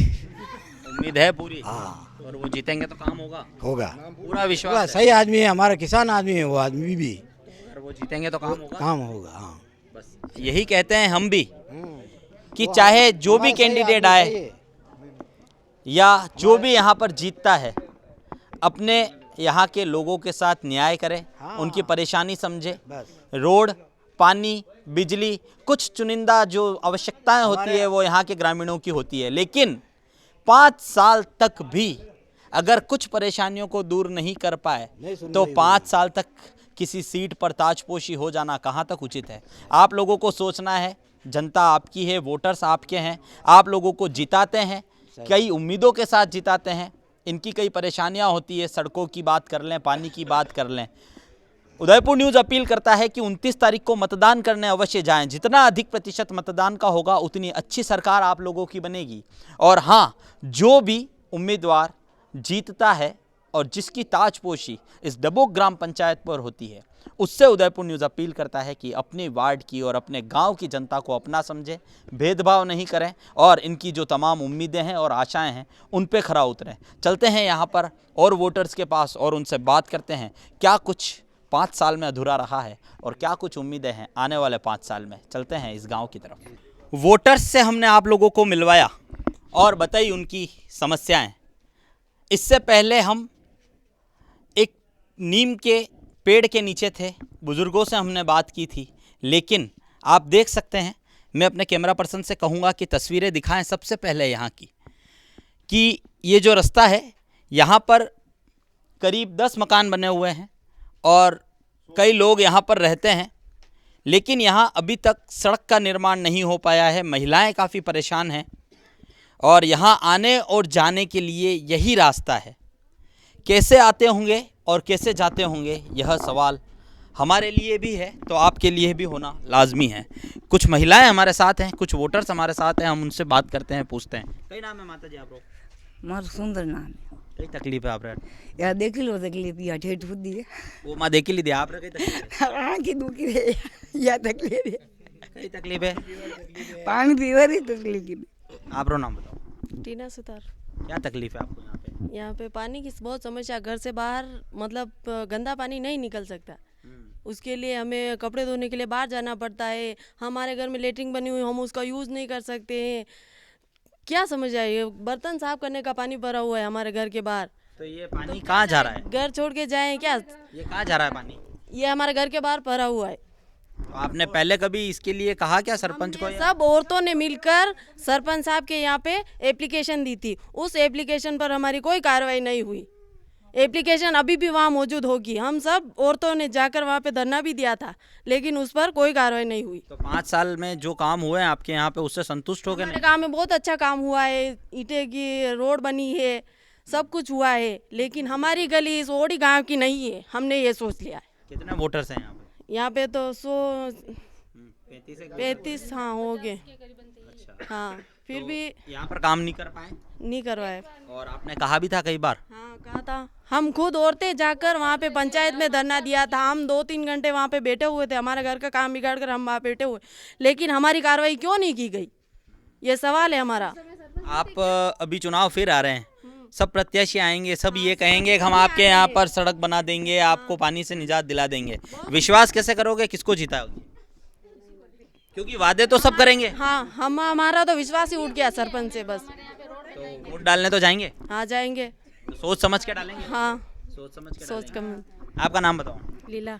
उम्मीद है पूरी। हाँ, और वो जीतेंगे तो काम होगा पूरा विश्वास है। सही आदमी है, हमारा किसान आदमी है वो आदमी भी। अगर वो जीतेंगे तो काम होगा। हाँ, बस यही कहते हैं हम भी कि चाहे जो भी कैंडिडेट आए या जो भी यहाँ पर जीतता है अपने यहाँ के लोगों के साथ न्याय करे, उनकी परेशानी समझे। रोड, पानी, बिजली, कुछ चुनिंदा जो आवश्यकताएं होती है वो यहाँ के ग्रामीणों की होती है, लेकिन 5 साल तक भी अगर कुछ परेशानियों को दूर नहीं कर पाए तो 5 साल तक किसी सीट पर ताजपोशी हो जाना कहाँ तक उचित है? आप लोगों को सोचना है, जनता आपकी है, वोटर्स आपके हैं, आप लोगों को जिताते हैं, कई उम्मीदों के साथ जिताते हैं। इनकी कई परेशानियां होती है, सड़कों की बात कर लें, पानी की बात कर लें। उदयपुर न्यूज़ अपील करता है कि 29 तारीख को मतदान करने अवश्य जाएं। जितना अधिक प्रतिशत मतदान का होगा उतनी अच्छी सरकार आप लोगों की बनेगी। और हाँ, जो भी उम्मीदवार जीतता है और जिसकी ताजपोशी इस डबोक ग्राम पंचायत पर होती है, उससे उदयपुर न्यूज़ अपील करता है कि अपने वार्ड की और अपने गांव की जनता को अपना समझें, भेदभाव नहीं करें और इनकी जो तमाम उम्मीदें हैं और आशाएं हैं उन पे खरा उतरें। चलते हैं यहाँ पर और वोटर्स के पास और उनसे बात करते हैं क्या कुछ 5 साल में अधूरा रहा है और क्या कुछ उम्मीदें हैं आने वाले 5 साल में। चलते हैं इस गाँव की तरफ। वोटर्स से हमने आप लोगों को मिलवाया और बताई उनकी समस्याएँ। इससे पहले हम एक नीम के पेड़ के नीचे थे, बुज़ुर्गों से हमने बात की थी, लेकिन आप देख सकते हैं, मैं अपने कैमरा पर्सन से कहूँगा कि तस्वीरें दिखाएं सबसे पहले यहाँ की, कि ये जो रास्ता है यहाँ पर करीब 10 मकान बने हुए हैं और कई लोग यहाँ पर रहते हैं, लेकिन यहाँ अभी तक सड़क का निर्माण नहीं हो पाया है। महिलाएं काफ़ी परेशान हैं और यहाँ आने और जाने के लिए यही रास्ता है। कैसे आते होंगे और कैसे जाते होंगे, यह सवाल हमारे लिए भी है तो आपके लिए भी होना लाजमी है। कुछ महिलाएं हमारे साथ हैं, कुछ वोटर्स हमारे साथ हैं, हम उनसे बात करते हैं, पूछते हैं। कई नाम है माता जी आप लोग? मार सुंदर नाम है। कई तकलीफ है आप रे? या देख लो तकलीफ या ठेठ खुदी है वो मां देख ली दे आप रे? कई तकलीफ है की दुखी है या तकलीफ है? कई तकलीफ है? पानी पीवा रही तकलीफ की। आप रो नाम बताओ। टीना सुतार। क्या तकलीफ है आपको यहाँ पे? यहाँ पे पानी की बहुत समस्या। घर से बाहर मतलब गंदा पानी नहीं निकल सकता, उसके लिए हमें कपड़े धोने के लिए बाहर जाना पड़ता है। हमारे घर में लेटरिन बनी हुई, हम उसका यूज़ नहीं कर सकते हैं। क्या समझ आइए, बर्तन साफ करने का पानी भरा हुआ है हमारे घर के बाहर। तो ये पानी कहाँ जा रहा है? घर छोड़ के जाएं क्या? ये कहाँ जा रहा है पानी? ये हमारे घर के बाहर भरा हुआ है। तो आपने पहले कभी इसके लिए कहा क्या सरपंच को? सब औरतों ने मिलकर सरपंच साहब के यहाँ पे एप्लीकेशन दी थी, उस एप्लीकेशन पर हमारी कोई कार्रवाई नहीं हुई। एप्लीकेशन अभी भी वहाँ मौजूद होगी। हम सब औरतों ने जाकर वहाँ पे धरना भी दिया था, लेकिन उस पर कोई कार्रवाई नहीं हुई। तो 5 साल में जो काम हुए हैं आपके यहाँ पे, उससे संतुष्ट हो गए? हमारे गाँव में बहुत अच्छा काम हुआ है, ईंटे की रोड बनी है, सब कुछ हुआ है, लेकिन हमारी गली इस ओडी गाँव की नहीं है। हमने ये सोच लिया है। कितने वोटर्स हैं यहाँ पे? यहाँ पे तो 135 हाँ हो गए। हाँ, फिर भी यहाँ पर काम नहीं कर पाए? नहीं करवाए। और आपने कहा भी था कई बार? हाँ कहा था, हम खुद औरतें जाकर वहाँ पे पंचायत में धरना दिया था। हम 2-3 घंटे वहाँ पे बैठे हुए थे, हमारे घर का काम बिगाड़ कर हम वहाँ बैठे हुए, लेकिन हमारी कार्रवाई क्यों नहीं की गई, ये सवाल है हमारा। आप अभी चुनाव फिर आ रहे हैं, सब प्रत्याशी आएंगे, सब ये कहेंगे कि हम आपके यहाँ पर सड़क बना देंगे, आपको पानी से निजात दिला देंगे। विश्वास कैसे करोगे किसको जिताओगे? क्योंकि वादे तो सब करेंगे। हाँ, हमारा तो विश्वास ही उठ गया सरपंच से बस। तो वोट डालने तो जाएंगे? हाँ जाएंगे। तो सोच समझ के डालेंगे? हाँ सोच समझ के सोच कम। आपका नाम बताओ। लीला।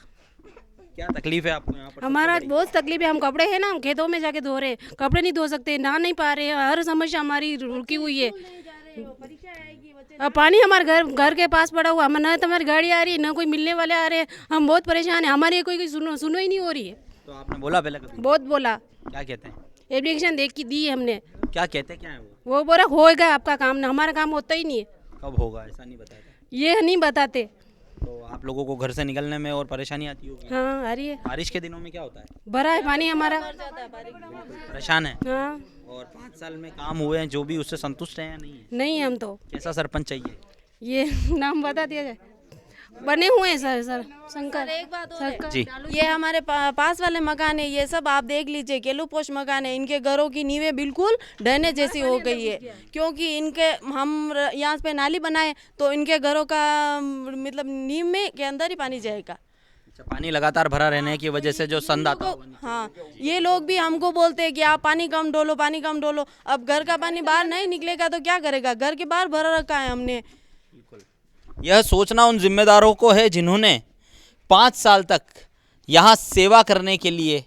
क्या तकलीफ है आपको यहाँ पर? हमारा बहुत तकलीफ है, हम कपड़े हैं ना, हम खेतों में जाके धो रहे, कपड़े नहीं धो सकते, नहा नहीं पा रहे, हर समस्या हमारी रुकी हुई है। अब पानी हमारे घर के पास पड़ा हुआ, ना तो हमारी गाड़ी आ रही है, ना कोई मिलने वाले आ रहे हैं, हम बहुत परेशान हैं, हमारी कोई सुनो ही नहीं हो रही है। तो आपने बोला पहले कभी? बहुत बोला, क्या कहते हैं? एप्लीकेशन देख की दी हमने। क्या कहते हैं, क्या है वो बोला होएगा आपका काम, ना हमारा काम होता ही नहीं है। कब होगा ऐसा नहीं बताया? ये नहीं बताते। तो आप लोगों को घर से निकलने में और परेशानी आती होगी? हाँ आ रही है। बारिश के दिनों में क्या होता है? भरा है पानी हमारा, परेशान है। हाँ। और 5 साल में काम हुए हैं जो भी, उससे संतुष्ट हैं या नहीं है? नहीं हम तो। कैसा सरपंच चाहिए? ये नाम बता दिया जाए, बने हुए हैं सर शंकर। एक बात और है। जी। ये हमारे पास वाले मकान है, ये सब आप देख लीजिए, केलू पोस्ट मकान है, इनके घरों की नींवें बिल्कुल ढहने जैसी हो गई है, क्योंकि इनके हम यहाँ पे नाली बनाए तो इनके घरों का मतलब नींव में के अंदर ही पानी जाएगा। पानी लगातार भरा रहने की वजह से जो संद आता होगा। हाँ, ये लोग भी हमको बोलते हैं कि आप पानी कम डोलो, पानी कम डोलो। अब घर का पानी बाहर नहीं निकलेगा तो क्या करेगा, घर के बाहर भरा रखा है हमने। यह सोचना उन जिम्मेदारों को है जिन्होंने 5 साल तक यहाँ सेवा करने के लिए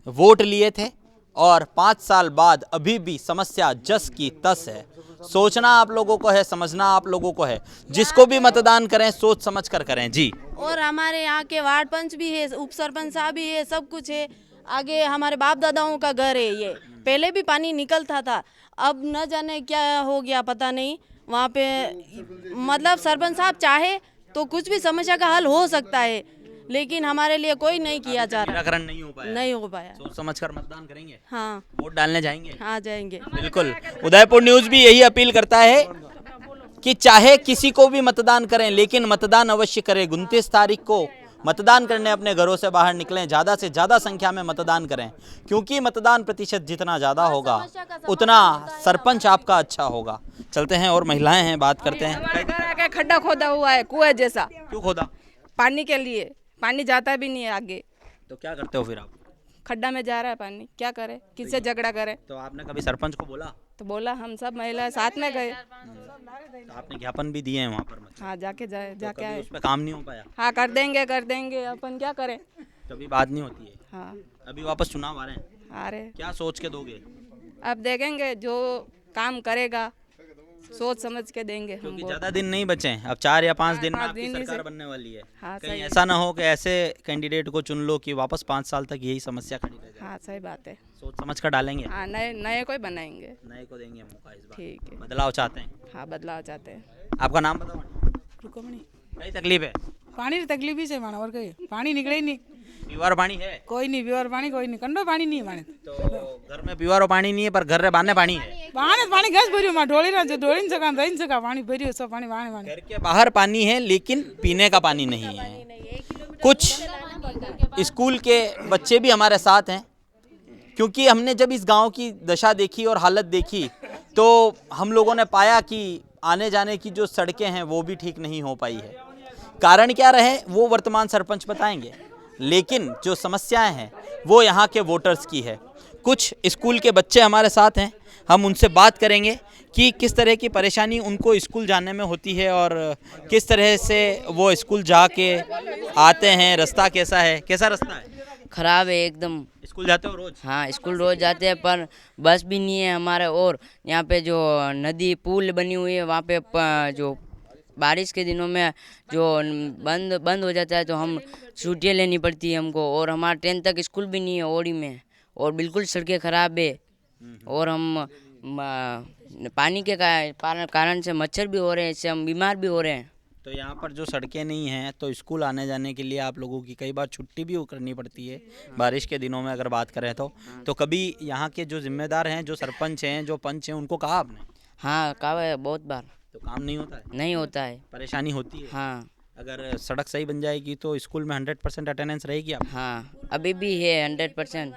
वोट लिए थे और 5 साल बाद अभी भी समस्या जस की तस है। सोचना आप लोगों को है, समझना आप लोगों को है। जिसको भी मतदान करें सोच समझ कर करें। जी। और हमारे यहाँ के वार्ड पंच भी है, उप सरपंच साहब भी है, सब कुछ है। आगे हमारे बाप दादाओं का घर है, ये पहले भी पानी निकलता था, अब न जाने क्या हो गया पता नहीं। वहाँ पे मतलब सरपंच साहब चाहे तो कुछ भी समस्या का हल हो सकता है, लेकिन हमारे लिए कोई नहीं किया जा रहा। निराकरण नहीं हो पाया। सोच समझ कर मतदान करेंगे। हाँ, वोट डालने जाएंगे। हाँ जाएंगे बिल्कुल। उदयपुर न्यूज भी यही अपील करता है कि चाहे किसी को भी मतदान करें, लेकिन मतदान अवश्य करें। 29 तारीख को मतदान करने अपने घरों से बाहर निकलें, ज़्यादा से ज़्यादा संख्या में मतदान करें, क्योंकि मतदान प्रतिशत जितना ज़्यादा होगा उतना सरपंच आपका अच्छा होगा। चलते हैं और महिलाएं हैं, बात करते हैं। हमारे घर आगे खड्डा खोदा हुआ है कुएं जैसा। क्यों खोदा? पानी के लिए, पानी जाता भी नहीं है आगे। तो क्या करते हो फिर आप? खड्डा में जा रहा है पानी, क्या करे, किससे झगड़ा करे? तो आपने कभी सरपंच को बोला? तो बोला, हम सब महिलाएं साथ में गए। तो आपने ज्ञापन भी दिए हैं वहाँ पर? हाँ जाके तो आए। उस पर काम नहीं हो पाया? हाँ कर देंगे, अपन क्या करें। कभी बात नहीं होती है? हाँ। अभी वापस चुनाव आ रहे हैं। आ रहे। क्या सोच के दोगे? अब देखेंगे, जो काम करेगा सोच समझ के देंगे हम। क्योंकि ज्यादा दिन नहीं बचे हैं, अब 4 या 5 दिन में आपकी सरकार बनने वाली है। हाँ, कहीं ऐसा ना हो कि ऐसे कैंडिडेट को चुन लो कि वापस 5 साल तक यही समस्या खड़ी रह जाए। हाँ सही बात है। सोच समझ कर डालेंगे। हाँ, नए कोई बनाएंगे, नए को देंगे मौका इस बार। ठीक है। बदलाव चाहते हैं? हाँ बदलाव चाहते हैं। आपका नाम बताओ। रुकमणी। कई तकलीफ है? पानी की तकलीफ ही से माना, और कहीं पानी निकले ही नहीं। पीवार पानी है? कोई नहीं, पीवार पानी कोई नहीं, कंडो पानी नहीं माने। तो घर में पीवारो पानी नहीं है, पर घर रे बाने पानी है। बाने पानी गैस भरियो मा ढोली ना, जो ढोली न सका रही न सका, पानी भरियो सब पानी बाने बाने। घर के बाहर पानी है लेकिन पीने का पानी नहीं है। कुछ स्कूल के बच्चे भी हमारे साथ हैं, क्योंकि हमने जब इस गांव की दशा देखी और हालत देखी तो हम लोगों ने पाया कि आने जाने की जो सड़कें हैं वो भी ठीक नहीं हो पाई है। कारण क्या रहे वो वर्तमान सरपंच बताएंगे, लेकिन जो समस्याएं हैं वो यहाँ के वोटर्स की है। कुछ स्कूल के बच्चे हमारे साथ हैं, हम उनसे बात करेंगे कि किस तरह की परेशानी उनको स्कूल जाने में होती है और किस तरह से वो स्कूल जाके आते हैं। रास्ता कैसा है? कैसा रास्ता है? खराब है एकदम। स्कूल जाते हो रोज? हाँ स्कूल रोज जाते हैं, पर बस भी नहीं है हमारे। और यहाँ पे जो नदी पुल बनी हुई है वहाँ पे जो बारिश के दिनों में जो बंद हो जाता है तो हम छुट्टियाँ लेनी पड़ती है हमको। और हमारा 10 तक स्कूल भी नहीं है ओड़ी में, और बिल्कुल सड़कें ख़राब है। और हम पानी के कारण से मच्छर भी हो रहे हैं, इससे हम बीमार भी हो रहे हैं। तो यहाँ पर जो सड़कें नहीं हैं तो स्कूल आने जाने के लिए आप लोगों की कई बार छुट्टी भी करनी पड़ती है बारिश के दिनों में अगर बात करें तो कभी यहाँ के जो जिम्मेदार हैं, जो सरपंच हैं, जो पंच हैं, उनको कहा आपने? हाँ कहा है बहुत बार। तो काम नहीं होता है? नहीं होता है, परेशानी होती है। हाँ अगर सड़क सही बन जाएगी तो स्कूल में 100% अटेंडेंस रहेगी आप? हाँ अभी भी है 100%।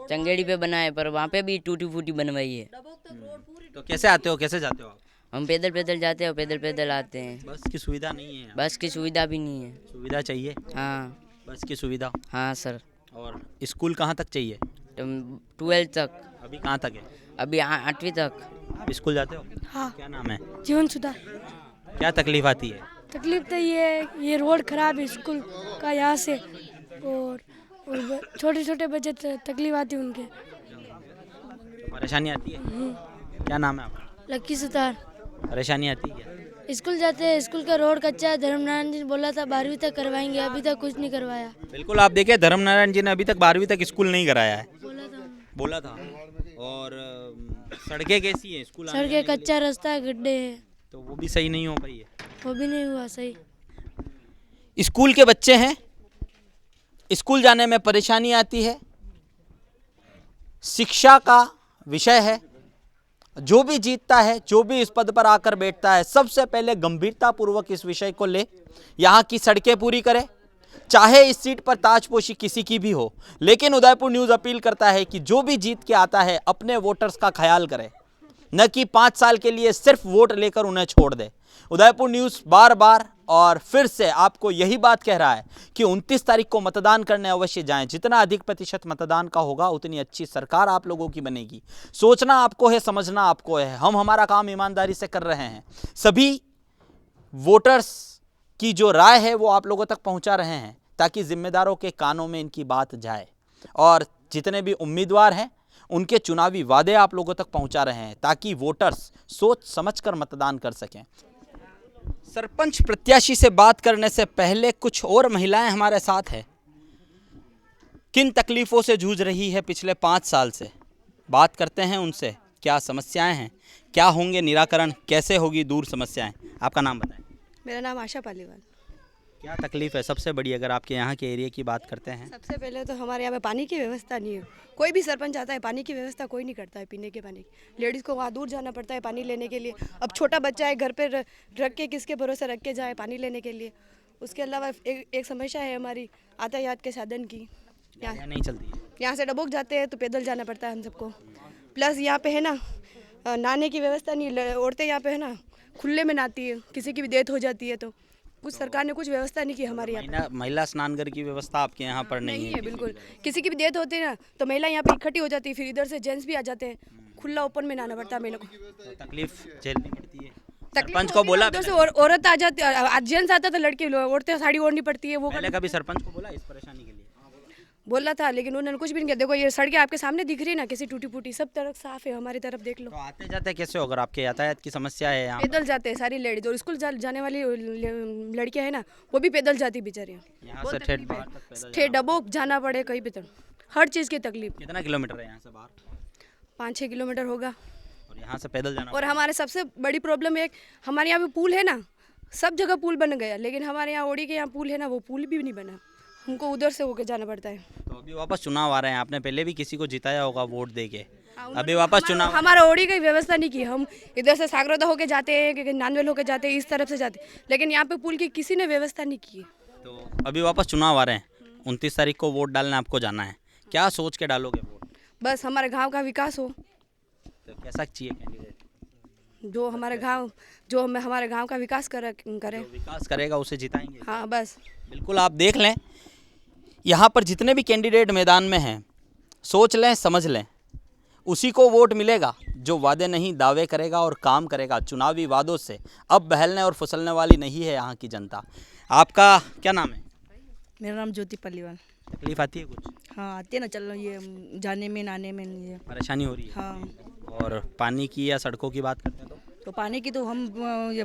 चंगेड़ी पे बना है, पर वहाँ पे भी टूटी फूटी बनवाई है। तो कैसे आते हो, कैसे जाते हो आप? हम पैदल जाते हैं, पैदल आते हैं। बस की सुविधा नहीं है? बस की सुविधा भी नहीं है। सुविधा चाहिए? हाँ बस की सुविधा। हाँ सर। और स्कूल कहाँ तक चाहिए? 12 तक। अभी कहाँ तक है? अभी 8वीं तक। आप स्कूल जाते हो? हाँ। क्या नाम है? जीवन सुधा। क्या तकलीफ आती है? तकलीफ तो ये है, ये रोड खराब है स्कूल का यहाँ से, और छोटे छोटे बच्चे तकलीफ आती है उनके। परेशानी आती है? क्या नाम है आपका? लक्की सुतार। परेशानी आती है क्या? स्कूल जाते हैं, स्कूल का रोड कच्चा है। धर्मनारायण जी ने बोला था 12वीं तक करवाएंगे, अभी तक कुछ नहीं करवाया। बिल्कुल, आप देखिए धर्मनारायण जी ने अभी तक 12वीं तक स्कूल नहीं कराया है। बोला था। और सड़कें कैसी हैं? स्कूल आने सड़कें जाने के लिए? कच्चा रास्ता है, गड्ढे हैं, तो वो भी सही नहीं हो पाई है। वो भी नहीं हुआ सही। स्कूल के बच्चे हैं, स्कूल जाने में परेशानी आती है, शिक्षा का विषय है। जो भी जीतता है, जो भी इस पद पर आकर बैठता है, सबसे पहले गंभीरता पूर्वक इस विषय को ले, यहाँ की सड़कें पूरी करे, चाहे इस सीट पर ताजपोशी किसी की भी हो। लेकिन उदयपुर न्यूज़ अपील करता है कि जो भी जीत के आता है अपने वोटर्स का ख्याल करे, न कि 5 साल के लिए सिर्फ वोट लेकर उन्हें छोड़ दे। उदयपुर न्यूज़ बार बार और फिर से आपको यही बात कह रहा है कि 29 तारीख को मतदान करने अवश्य जाएं। जितना अधिक प्रतिशत मतदान का होगा उतनी अच्छी सरकार आप लोगों की बनेगी। सोचना आपको है, समझना आपको है। हम हमारा काम ईमानदारी से कर रहे हैं। सभी वोटर्स की जो राय है वो आप लोगों तक पहुंचा रहे हैं ताकि जिम्मेदारों के कानों में इनकी बात जाए। और जितने भी उम्मीदवार हैं उनके चुनावी वादे आप लोगों तक पहुंचा रहे हैं ताकि वोटर्स सोच समझकर मतदान कर सकें। सरपंच प्रत्याशी से बात करने से पहले कुछ और महिलाएं हमारे साथ हैं। किन तकलीफों से जूझ रही है पिछले 5 साल से, बात करते हैं उनसे। क्या समस्याएं हैं, क्या होंगे निराकरण, कैसे होगी दूर समस्याएं। आपका नाम बताएं। मेरा नाम आशा पालीवाल। क्या तकलीफ है सबसे बड़ी, अगर आपके यहाँ के एरिया की बात करते हैं? सबसे पहले तो हमारे यहाँ पे पानी की व्यवस्था नहीं है। कोई भी सरपंच आता है, पानी की व्यवस्था कोई नहीं करता है। पीने के पानी लेडीज़ को वहाँ दूर जाना पड़ता है पानी लेने के लिए। अब छोटा बच्चा है, घर पे रख के किसके भरोसे रख के जाए पानी लेने के लिए। उसके अलावा एक समस्या है हमारी यातायात के साधन की। यहाँ नहीं चलती, यहाँ से डबोक जाते हैं तो पैदल जाना पड़ता है हम सबको। प्लस यहाँ पे है ना नहाने की व्यवस्था नहीं। औरतें यहाँ पे है ना खुले में नहाती है, किसी की भी डेथ हो जाती है तो कुछ सरकार ने कुछ व्यवस्था नहीं की हमारे यहाँ। महिला स्नानघर की व्यवस्था आपके यहाँ पर नहीं है? बिल्कुल। किसी की भी डेथ होती है ना तो महिला यहाँ पे इकट्ठी हो जाती है, फिर इधर से जेंट्स भी आ जाते हैं, खुला ओपन में नहाना पड़ता है महिला को। तो तकलीफ झेलनी पड़ती है। सरपंच को बोला? उधर से औरत आ जाती है, जेंट्स आता तो लड़के औरतें साड़ी ओढ़नी पड़ती है। वो पहले कभी सरपंच को बोला इस परेशानी के लिए? बोला था लेकिन उन्होंने कुछ भी नहीं किया। देखो ये सड़कें आपके सामने दिख रही है ना, कैसी टूटी फूटी, सब तरफ साफ है, हमारी तरफ देख लो। तो आते जाते कैसे हो अगर आपके यातायात की समस्या है? यहाँ पैदल जाते हैं सारी लेडीज, और स्कूल जाने वाली लड़कियां है ना वो भी पैदल जाती बेचारी। यहाँ से ठेठ डबोक जाना पड़े कहीं भी, हर चीज़ की तकलीफ। कितना किलोमीटर है यहाँ से बाहर? 5-6 किलोमीटर होगा। और यहाँ से पैदल जाना। और हमारे सबसे बड़ी प्रॉब्लम है, हमारे यहाँ पे पुल है ना, सब जगह पुल बन गया, लेकिन हमारे यहाँ ओडी के यहाँ पुल है ना, वो पुल भी नहीं बना, हमको उधर से होके जाना पड़ता है। तो अभी वापस चुनाव आ रहे हैं, आपने पहले भी किसी को जिताया होगा वोट देके, अभी वापस चुनाव। हमारा ओडी की व्यवस्था नहीं की। हम इधर से सागरोदा होके जाते हैं, नानवेल होके जाते हैं, इस तरफ से जाते, लेकिन यहाँ पे पुल की किसी ने व्यवस्था नहीं की। तो अभी वापस चुनाव आ रहे हैं, 29 तारीख को वोट डालने आपको जाना है। क्या सोच के डालोगे वोट? बस हमारे गाँव का विकास हो। तो कैसा चाहिए कैंडिडेट? जो हमारे गांव का विकास करे। विकास करेगा उसे जिताएंगे। हाँ बस। बिल्कुल, आप देख लें यहाँ पर जितने भी कैंडिडेट मैदान में हैं, सोच लें, समझ लें, उसी को वोट मिलेगा जो वादे नहीं दावे करेगा और काम करेगा। चुनावी वादों से अब बहलने और फुसलने वाली नहीं है यहाँ की जनता। आपका क्या नाम है? मेरा नाम ज्योति पल्लीवाल। तकलीफ आती है कुछ? हाँ आती है ना, चलो ये जाने में नहाने में ये परेशानी हो रही है। हाँ। और पानी की या सड़कों की बात करते हैं तो पानी की तो हम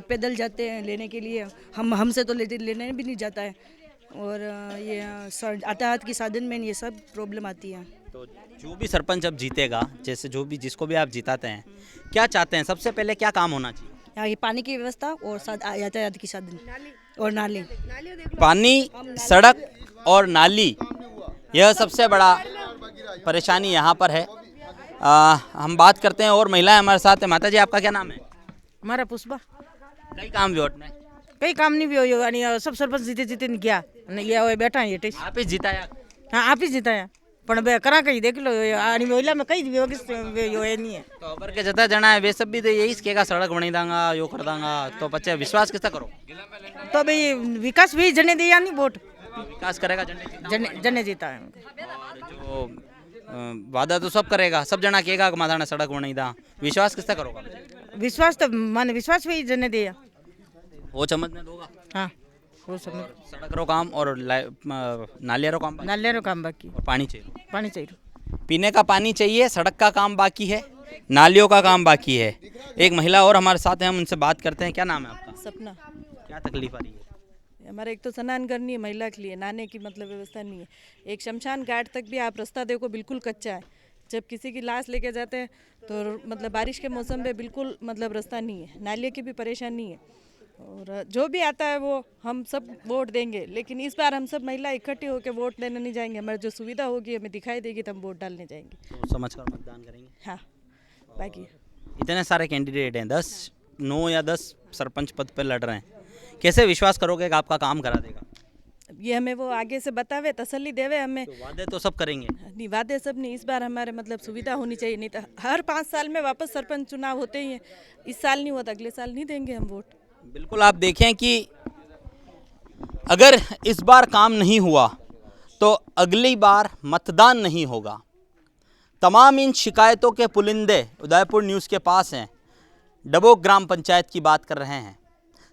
पैदल जाते हैं लेने के लिए, हमसे तो लेने भी नहीं जाता है। और ये यातायात की साधन में ये सब प्रॉब्लम आती है। तो जो भी सरपंच अब जीतेगा, जैसे जो भी जिसको भी आप जिताते हैं, क्या चाहते हैं सबसे पहले क्या काम होना चाहिए? यहाँ ये पानी की व्यवस्था और यातायात की साधन और नाली। पानी, सड़क और नाली, यह सबसे बड़ा परेशानी यहाँ पर है। हम बात करते हैं और महिलाएं हमारे साथ हैं। माता जी, आपका क्या नाम है? हमारा पुष्पा। कई काम वोट में कई काम नहीं भी हो आणि सब सरपंच जीते नहीं किया ये बैठा है ये आप ही जिताया? हाँ आप ही जिताया पण करा कहीं देख लो आणि महिला में कई नहीं है। तो अबर के जता जना है वे सब भी तो यही कहेगा सड़क बनी दांगा यो कर दांगा, तो बच्चे विश्वास किसका करो? तो भाई विकास भी जने दिया नहीं वोट, विकास करेगा जने जीता है। जो वादा तो सब करेगा, सब जना कहेगा माधाना सड़क बनी दा, विश्वास किसका करोगा? विश्वास तो माने विश्वास भी जने दिया। वो समझने दोगा? हाँ वो समझ सड़क रो काम और नालिया रो काम बाकी? नालिया रो काम बाकी, और पानी चाहिए? पानी चाहिए। पीने का पानी चाहिए, सड़क का काम बाकी है, नालियों का काम बाकी है। एक महिला और हमारे साथ हैं, हम उनसे बात करते हैं। क्या नाम है आपका? सपना। क्या तकलीफ आ रही है? हमारे एक तो स्नान करनी है, महिला के लिए नहाने की मतलब व्यवस्था नहीं है। एक शमशान घाट तक भी आप रास्ता देखो बिल्कुल कच्चा है। जब किसी की लाश लेके जाते हैं तो मतलब बारिश के मौसम में बिल्कुल मतलब रास्ता नहीं है, नालियों की भी परेशानी है। और जो भी आता है वो हम सब वोट देंगे, लेकिन इस बार हम सब महिला इकट्ठी होकर वोट देने नहीं जाएंगे। हमारी जो सुविधा होगी हमें दिखाई देगी तो हम वोट डालने जाएंगे। तो समझ कर मतदान करेंगे? हाँ बाकी इतने सारे कैंडिडेट हैं, 10 9 या 10 सरपंच पद पर लड़ रहे हैं, कैसे विश्वास करोगे कि आपका काम करा देगा? ये हमें वो आगे से बतावे, तसल्ली देवे हमें। तो वादे तो सब करेंगे? नहीं वादे सब नहीं, इस बार हमारे मतलब सुविधा होनी चाहिए। नहीं तो हर 5 साल में वापस सरपंच चुनाव होते ही हैं, इस साल नहीं होता अगले साल नहीं देंगे हम वोट। बिल्कुल, आप देखें कि अगर इस बार काम नहीं हुआ तो अगली बार मतदान नहीं होगा। तमाम इन शिकायतों के पुलिंदे उदयपुर न्यूज़ के पास हैं। डबोक ग्राम पंचायत की बात कर रहे हैं,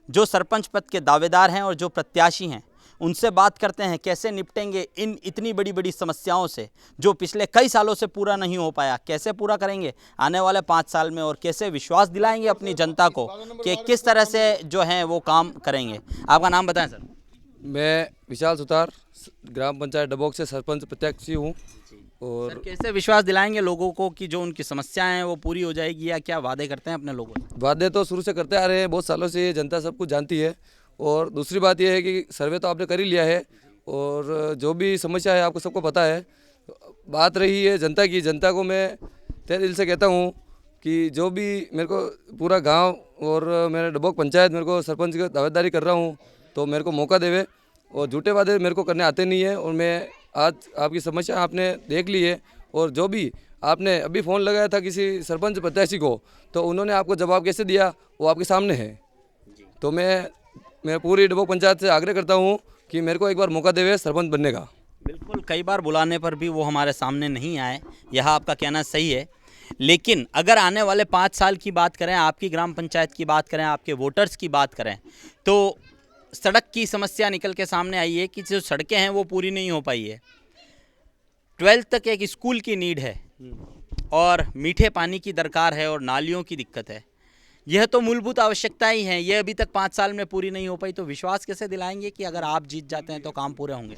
जो सरपंच पद के दावेदार हैं और जो प्रत्याशी हैं उनसे बात करते हैं कैसे निपटेंगे इन इतनी बड़ी बड़ी समस्याओं से जो पिछले कई सालों से पूरा नहीं हो पाया। कैसे पूरा करेंगे आने वाले 5 साल में और कैसे विश्वास दिलाएंगे अपनी जनता को कि किस तरह से जो है वो काम करेंगे। आपका नाम बताएं सर। मैं विशाल सुतार, ग्राम पंचायत डबोक से सरपंच प्रत्याशी हूँ। और सर, कैसे विश्वास दिलाएंगे लोगों को कि जो उनकी समस्याएं हैं वो पूरी हो जाएगी, या क्या वादे करते हैं अपने लोगों से? वादे तो शुरू से करते आ रहे हैं, बहुत सालों से ये जनता सब कुछ जानती है। और दूसरी बात यह है कि सर्वे तो आपने कर ही लिया है और जो भी समस्या है आपको सबको पता है। बात रही है जनता की, जनता को मैं तहे दिल से कहता हूँ कि जो भी मेरे को पूरा गांव और मेरे डबोक पंचायत मेरे को सरपंच की दावेदारी कर रहा हूँ तो मेरे को मौका देवे। और झूठे वादे मेरे को करने आते नहीं है। और मैं आज आपकी समस्या आपने देख ली है और जो भी आपने अभी फ़ोन लगाया था किसी सरपंच प्रत्याशी को तो उन्होंने आपको जवाब कैसे दिया वो आपके सामने है। तो मैं पूरी डबोक पंचायत से आग्रह करता हूँ कि मेरे को एक बार मौका देवे सरपंच बनने का। बिल्कुल, कई बार बुलाने पर भी वो हमारे सामने नहीं आए, यह आपका कहना सही है। लेकिन अगर आने वाले 5 साल की बात करें, आपकी ग्राम पंचायत की बात करें, आपके वोटर्स की बात करें, तो सड़क की समस्या निकल के सामने आई है कि जो सड़कें हैं वो पूरी नहीं हो पाई है। 12th तक एक स्कूल की नीड है और मीठे पानी की दरकार है और नालियों की दिक्कत है। यह तो मूलभूत आवश्यकताएं ही हैं, यह अभी तक 5 साल में पूरी नहीं हो पाई। तो विश्वास कैसे दिलाएंगे कि अगर आप जीत जाते हैं तो काम पूरे होंगे?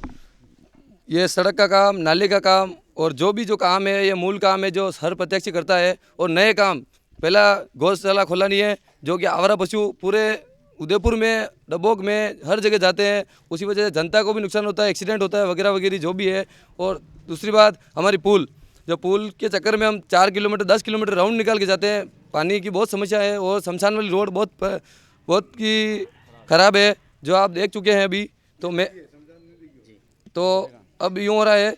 ये सड़क का काम, नाले का काम और जो भी जो काम है ये मूल काम है जो हर प्रत्याशी करता है। और नए काम, पहला गौशाला खोला नहीं है जो कि आवारा पशु पूरे उदयपुर में, डबोक में हर जगह जाते हैं, उसी वजह से जनता को भी नुकसान होता है, एक्सीडेंट होता है वगैरह वगैरह जो भी है। और दूसरी बात हमारी पुल, जो पुल के चक्कर में हम 4 किलोमीटर 10 किलोमीटर राउंड निकाल के जाते हैं, पानी की बहुत समस्या है। और शमशान वाली रोड बहुत की ख़राब है जो आप देख चुके हैं अभी। तो अब यूँ हो रहा है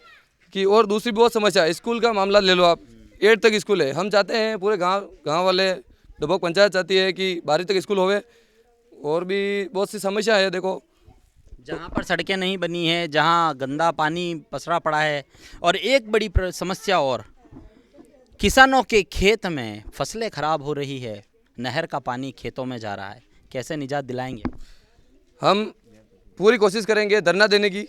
कि और दूसरी बहुत समस्या है, स्कूल का मामला ले लो आप, 8 तक स्कूल है। हम चाहते हैं पूरे गांव वाले डबोक पंचायत चाहती है कि 12 तक स्कूल होवे। और भी बहुत सी समस्या है। देखो जहाँ पर सड़कें नहीं बनी है, जहाँ गंदा पानी पसरा पड़ा है, और एक बड़ी समस्या और, किसानों के खेत में फसलें खराब हो रही है, नहर का पानी खेतों में जा रहा है, कैसे निजात दिलाएंगे? हम पूरी कोशिश करेंगे धरना देने की,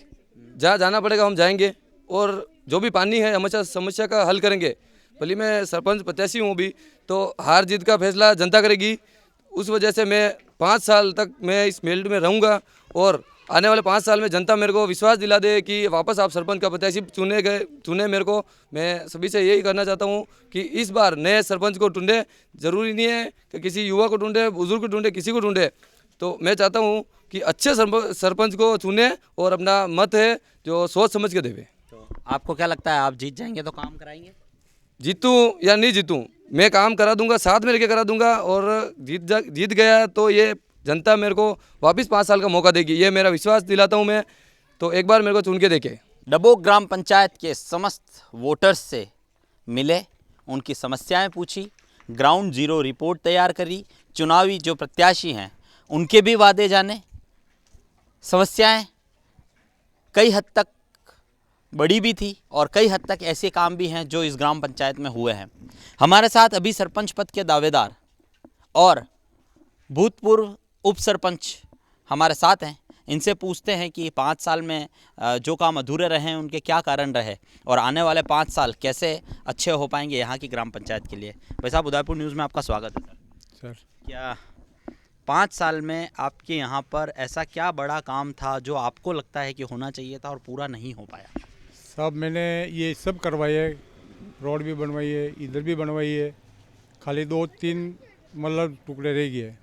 जहाँ जाना पड़ेगा हम जाएंगे और जो भी पानी है हमेशा समस्या का हल करेंगे। भले मैं सरपंच प्रत्याशी हूँ भी, तो हार जीत का फैसला जनता करेगी। उस वजह से मैं 5 साल तक मैं इस फील्ड में रहूँगा और आने वाले 5 साल में जनता मेरे को विश्वास दिला दे कि वापस आप सरपंच का प्रत्याशी चुने मेरे को। मैं सभी से यही करना चाहता हूँ कि इस बार नए सरपंच को ढूंढे, ज़रूरी नहीं है कि किसी युवा को ढूंढे, बुजुर्ग को ढूंढे, किसी को ढूंढे। तो मैं चाहता हूँ कि अच्छे सरपंच को चुने और अपना मत है जो सोच समझ के देवे। तो आपको क्या लगता है, आप जीत जाएंगे तो काम कराएंगे? जीतूँ या नहीं जीतूँ, मैं काम करा दूंगा, साथ में लेके करा दूंगा। और जीत गया तो ये जनता मेरे को वापस 5 साल का मौका देगी, ये मेरा विश्वास दिलाता हूँ मैं। तो एक बार मेरे को चुन के देखे। डबोक ग्राम पंचायत के समस्त वोटर्स से मिले, उनकी समस्याएं पूछी, ग्राउंड जीरो रिपोर्ट तैयार करी, चुनावी जो प्रत्याशी हैं उनके भी वादे जाने। समस्याएं कई हद तक बड़ी भी थी और कई हद तक ऐसे काम भी हैं जो इस ग्राम पंचायत में हुए हैं। हमारे साथ अभी सरपंच पद के दावेदार और भूतपूर्व उप सरपंच हमारे साथ हैं, इनसे पूछते हैं कि 5 साल में जो काम अधूरे रहे हैं उनके क्या कारण रहे और आने वाले 5 साल कैसे अच्छे हो पाएंगे यहाँ की ग्राम पंचायत के लिए। भाई साहब, उदयपुर न्यूज़ में आपका स्वागत है सर। क्या 5 साल में आपके यहाँ पर ऐसा क्या बड़ा काम था जो आपको लगता है कि होना चाहिए था और पूरा नहीं हो पाया? सब मैंने ये सब करवाई है, रोड भी बनवाई है, इधर भी बनवाई है, खाली 2-3 मतलब टुकड़े रह गए।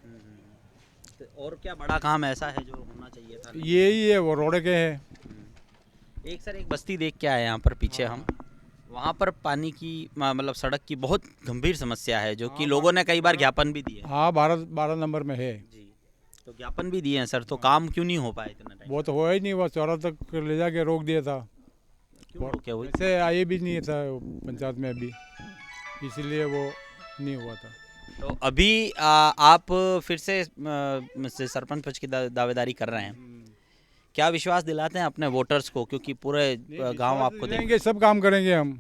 और क्या बड़ा काम ऐसा है जो होना चाहिए था? यही है, वो रोड के है। एक बस्ती देख के आए यहाँ पर पीछे हम, वहाँ पर पानी की मतलब सड़क की बहुत गंभीर समस्या है जो कि लोगों ने कई बार ज्ञापन भी दिए। हाँ, 12 नंबर में है जी, तो ज्ञापन भी दिए हैं सर, तो काम क्यों नहीं हो पाया इतना टाइम? वो तो हुआ ही नहीं, वो चौरा तक ले जाके रोक दिया था। क्या हुई? ऐसे आए भी नहीं था पंचायत में अभी, इसीलिए वो नहीं हुआ था। तो अभी आप फिर से सरपंच पद की दावेदारी कर रहे हैं, क्या विश्वास दिलाते हैं अपने वोटर्स को, क्योंकि पूरे गांव आपको देंगे, सब काम करेंगे हम,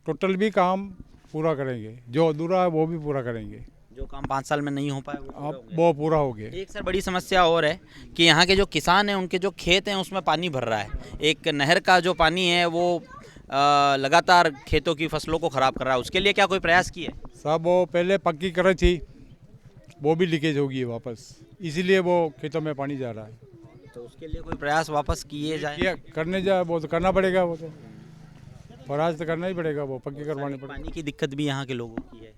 टोटल भी काम पूरा करेंगे, जो अधूरा है वो भी पूरा करेंगे। जो काम 5 साल में नहीं हो पाया वो पूरा हो गया। एक सर बड़ी समस्या और है कि यहाँ के जो किसान हैं उनके जो खेत हैं उसमें पानी भर रहा है, एक नहर का जो पानी है वो लगातार खेतों की फसलों को ख़राब कर रहा है, उसके लिए क्या कोई प्रयास किए? सब वो पहले पक्की करे थी, वो भी लीकेज होगी वापस, इसीलिए वो खेतों में पानी जा रहा है। तो उसके लिए कोई प्रयास वापस किए जाए? करने जाए वो तो करना पड़ेगा, वो तो प्रयास तो करना ही पड़ेगा, वो पक्की करवाने पड़ेगा। पानी की दिक्कत भी यहाँ के लोगों की है?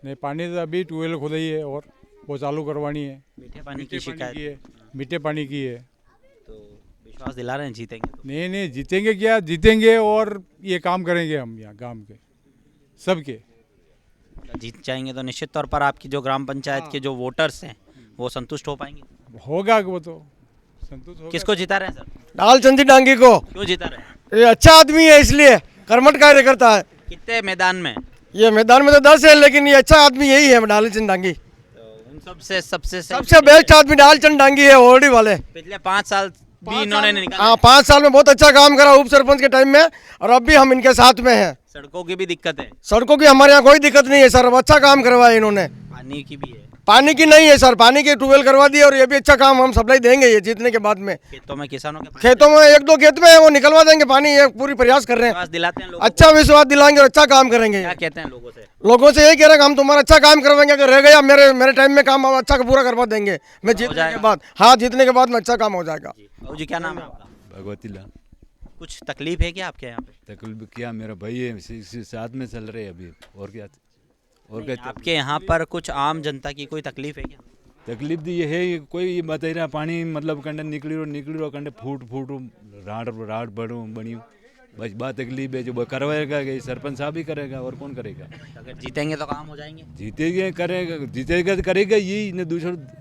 नहीं, पानी तो अभी ट्यूबवेल खुदाई है और वो चालू करवानी है। मीठे पानी की शिकायत है, मीठे पानी की है। तो विश्वास दिला रहे हैं जीतेंगे? तो नहीं, जीतेंगे क्या, जीतेंगे और ये काम करेंगे हम यहाँ गांव के सबके। जीत जाएंगे तो निश्चित तौर पर आपकी जो ग्राम पंचायत के जो वोटर्स हैं वो संतुष्ट हो पाएंगे? होगा, वो तो संतुष्ट होगा। किसको जिता रहे हैं सर? लालचंद डांगी को। क्यों जिता रहे हैं? ये अच्छा आदमी है, इसलिए कर्मठ कार्य करता है। कितने मैदान में? ये मैदान में तो 10 है, लेकिन ये अच्छा आदमी यही है लालचंद डांगी। उन सबसे बेस्ट आदमी लालचंद डांगी है, ओरडी वाले। पिछले 5 साल भी इन्होंने निकाला। हाँ, 5 साल में बहुत अच्छा काम करा उप सरपंच के टाइम में, और अब भी हम इनके साथ में हैं। सड़कों की भी दिक्कत है? सड़कों की हमारे यहाँ कोई दिक्कत नहीं है सर, अब अच्छा काम करवाया इन्होंने। पानी की भी है? पानी की नहीं है सर, पानी की ट्यूबवेल करवा दी, और ये भी अच्छा काम हम सप्लाई देंगे ये जीतने के बाद में। खेतों में किसानों के खेतों में 1-2 खेत में है, वो निकलवा देंगे पानी, ये पूरी प्रयास कर रहे हैं। दिलाते हैं अच्छा विश्वास दिलाएंगे और अच्छा काम करेंगे। क्या कहते हैं लोगों से? लोगों से यही कह रहे हैं, हम तुम्हारा अच्छा काम करवाएंगे, अगर रह गया मेरे टाइम में काम अच्छा पूरा करवा देंगे मैं जीतने के बाद। हाँ, जीतने के बाद में अच्छा काम हो जाएगा। जी, क्या नाम है आपका? भगवती लाल। कुछ तकलीफ है क्या आपके यहाँ पे? तकलीफ क्या, मेरा भाई है, साथ में चल रहे अभी, और क्या आपके यहाँ पर कुछ आम जनता की कोई तकलीफ है क्या? तकलीफ तो ये है, कोई बता रहा पानी मतलब कंडे निकली रो कंडे फूट राड बनी, बस बात तकलीफ है। जो करवाएगा सरपंच साहब ही करेगा, और कौन करेगा? अगर जीतेंगे तो काम हो जाएंगे? जीतेगा तो करेगा यही,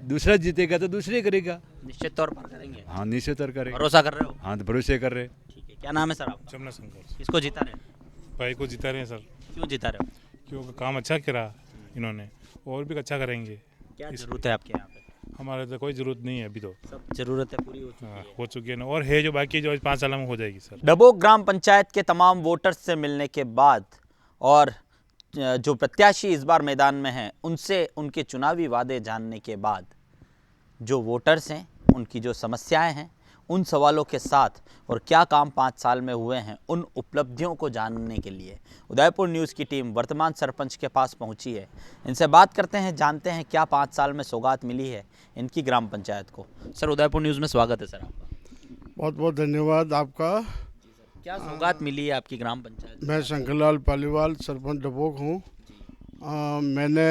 दूसरा जीतेगा तो दूसरे करेगा। निश्चित तौर पर करेंगे? हाँ, निश्चित तौर करेगा। भरोसा कर रहे हो? हाँ, तो भरोसे कर रहे। ठीक है, क्या नाम है सर आपका? जमुना शंकर। किसको जिता रहे? भाई को जिता रहे हैं सर। क्यों जिता रहे हो? क्योंकि काम अच्छा करा इन्होंने, और भी अच्छा करेंगे। क्या जरूरत है आपके यहाँ पे? हमारे तो कोई जरूरत नहीं है अभी, तो सब जरूरत है पूरी हो चुकी है ना, और है जो बाकी जो 5 साल में हो जाएगी सर। डबोक ग्राम पंचायत के तमाम वोटर्स से मिलने के बाद और जो प्रत्याशी इस बार मैदान में हैं उनसे उनके चुनावी वादे जानने के बाद जो वोटर्स हैं उनकी जो समस्याएं हैं उन सवालों के साथ और क्या काम 5 साल में हुए हैं उन उपलब्धियों को जानने के लिए उदयपुर न्यूज़ की टीम वर्तमान सरपंच के पास पहुंची है। इनसे बात करते हैं, जानते हैं क्या 5 साल में सौगात मिली है इनकी ग्राम पंचायत को। सर, उदयपुर न्यूज़ में स्वागत है सर आपका। बहुत बहुत धन्यवाद आपका। क्या सौगात मिली है आपकी ग्राम पंचायत? मैं शंकरलाल पालीवाल, सरपंच डबोक हूँ। मैंने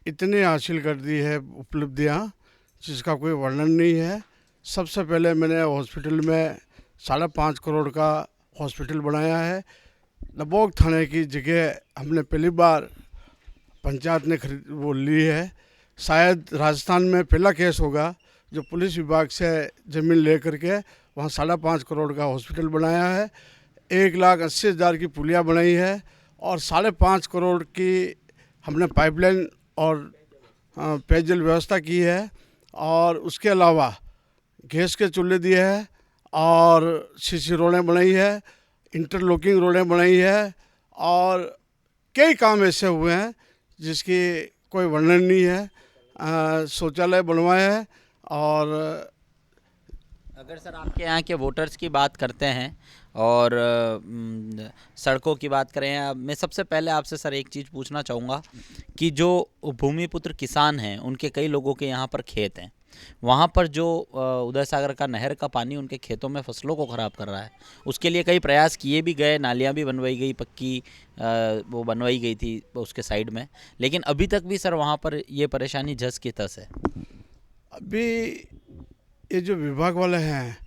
इतनी हासिल कर दी है उपलब्धियाँ जिसका कोई वर्णन नहीं है। सबसे पहले मैंने हॉस्पिटल में 5.5 करोड़ का हॉस्पिटल बनाया है। डबोक थाने की जगह हमने पहली बार पंचायत ने वो ली है। शायद राजस्थान में पहला केस होगा जो पुलिस विभाग से ज़मीन ले करके वहाँ 5.5 करोड़ का हॉस्पिटल बनाया है। 1,80,000 की पुलिया बनाई है और 5.5 करोड़ की हमने पाइपलाइन और पेयजल व्यवस्था की है। और उसके अलावा गैस के चूल्हे दिए हैं और सीसी रोडें बनाई है, इंटरलॉकिंग रोडें बनाई है और कई काम ऐसे हुए हैं जिसकी कोई वर्णन नहीं है। शौचालय बनवाए हैं। और अगर सर आपके यहाँ के वोटर्स की बात करते हैं और सड़कों की बात करें, मैं सबसे पहले आपसे सर एक चीज़ पूछना चाहूँगा कि जो भूमिपुत्र किसान हैं उनके कई लोगों के यहाँ पर खेत हैं, वहाँ पर जो उदय सागर का नहर का पानी उनके खेतों में फसलों को ख़राब कर रहा है, उसके लिए कई प्रयास किए भी गए, नालियाँ भी बनवाई गई, पक्की वो बनवाई गई थी उसके साइड में, लेकिन अभी तक भी सर वहाँ पर ये परेशानी झस की तस है। अभी ये जो विभाग वाले हैं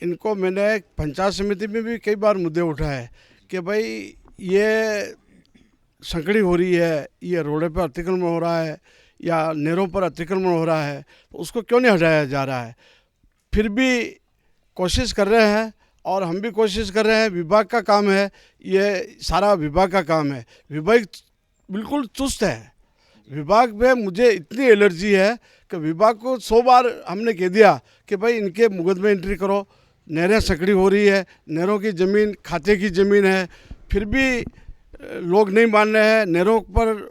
इनको मैंने पंचायत समिति में भी कई बार मुद्दे उठाए कि भाई ये संकड़ी हो रही है, ये रोडे पर अतिक्रमण हो रहा है या नहरों पर अतिक्रमण हो रहा है, तो उसको क्यों नहीं हटाया जा रहा है। फिर भी कोशिश कर रहे हैं और हम भी कोशिश कर रहे हैं। विभाग का काम है, ये सारा विभाग का काम है। विभाग बिल्कुल चुस्त है। विभाग में मुझे इतनी एलर्जी है कि विभाग को 100 बार हमने कह दिया कि भाई इनके मुकदमे एंट्री करो, नहरें संकड़ी हो रही है, नहरों की ज़मीन खाते की ज़मीन है, फिर भी लोग नहीं मान रहे हैं। नहरों पर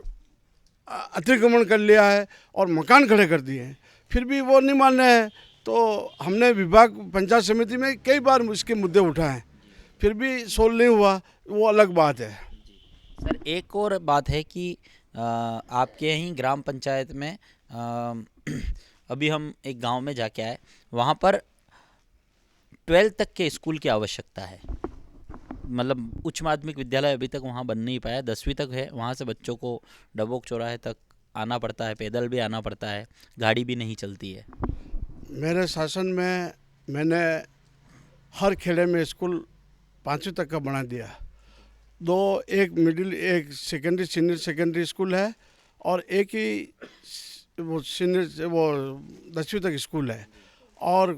अतिक्रमण कर लिया है और मकान खड़े कर दिए हैं, फिर भी वो नहीं मान रहे हैं। तो हमने विभाग पंचायत समिति में कई बार इसके मुद्दे उठाए, फिर भी सोल्व नहीं हुआ, वो अलग बात है। सर एक और बात है कि आपके यहीं ग्राम पंचायत में अभी हम एक गांव में जाके आए, वहाँ पर 12th तक के स्कूल की आवश्यकता है, मतलब उच्च माध्यमिक विद्यालय अभी तक वहाँ बन नहीं पाया। 10वीं तक है, वहाँ से बच्चों को डबोक चौराहे तक आना पड़ता है, पैदल भी आना पड़ता है, गाड़ी भी नहीं चलती है। मेरे शासन में मैंने हर खेड़े में स्कूल 5वीं तक का बना दिया। एक मिडिल, एक सेकेंडरी सीनियर सेकेंडरी स्कूल है और एक ही वो सीनियर वो 10वीं तक स्कूल है और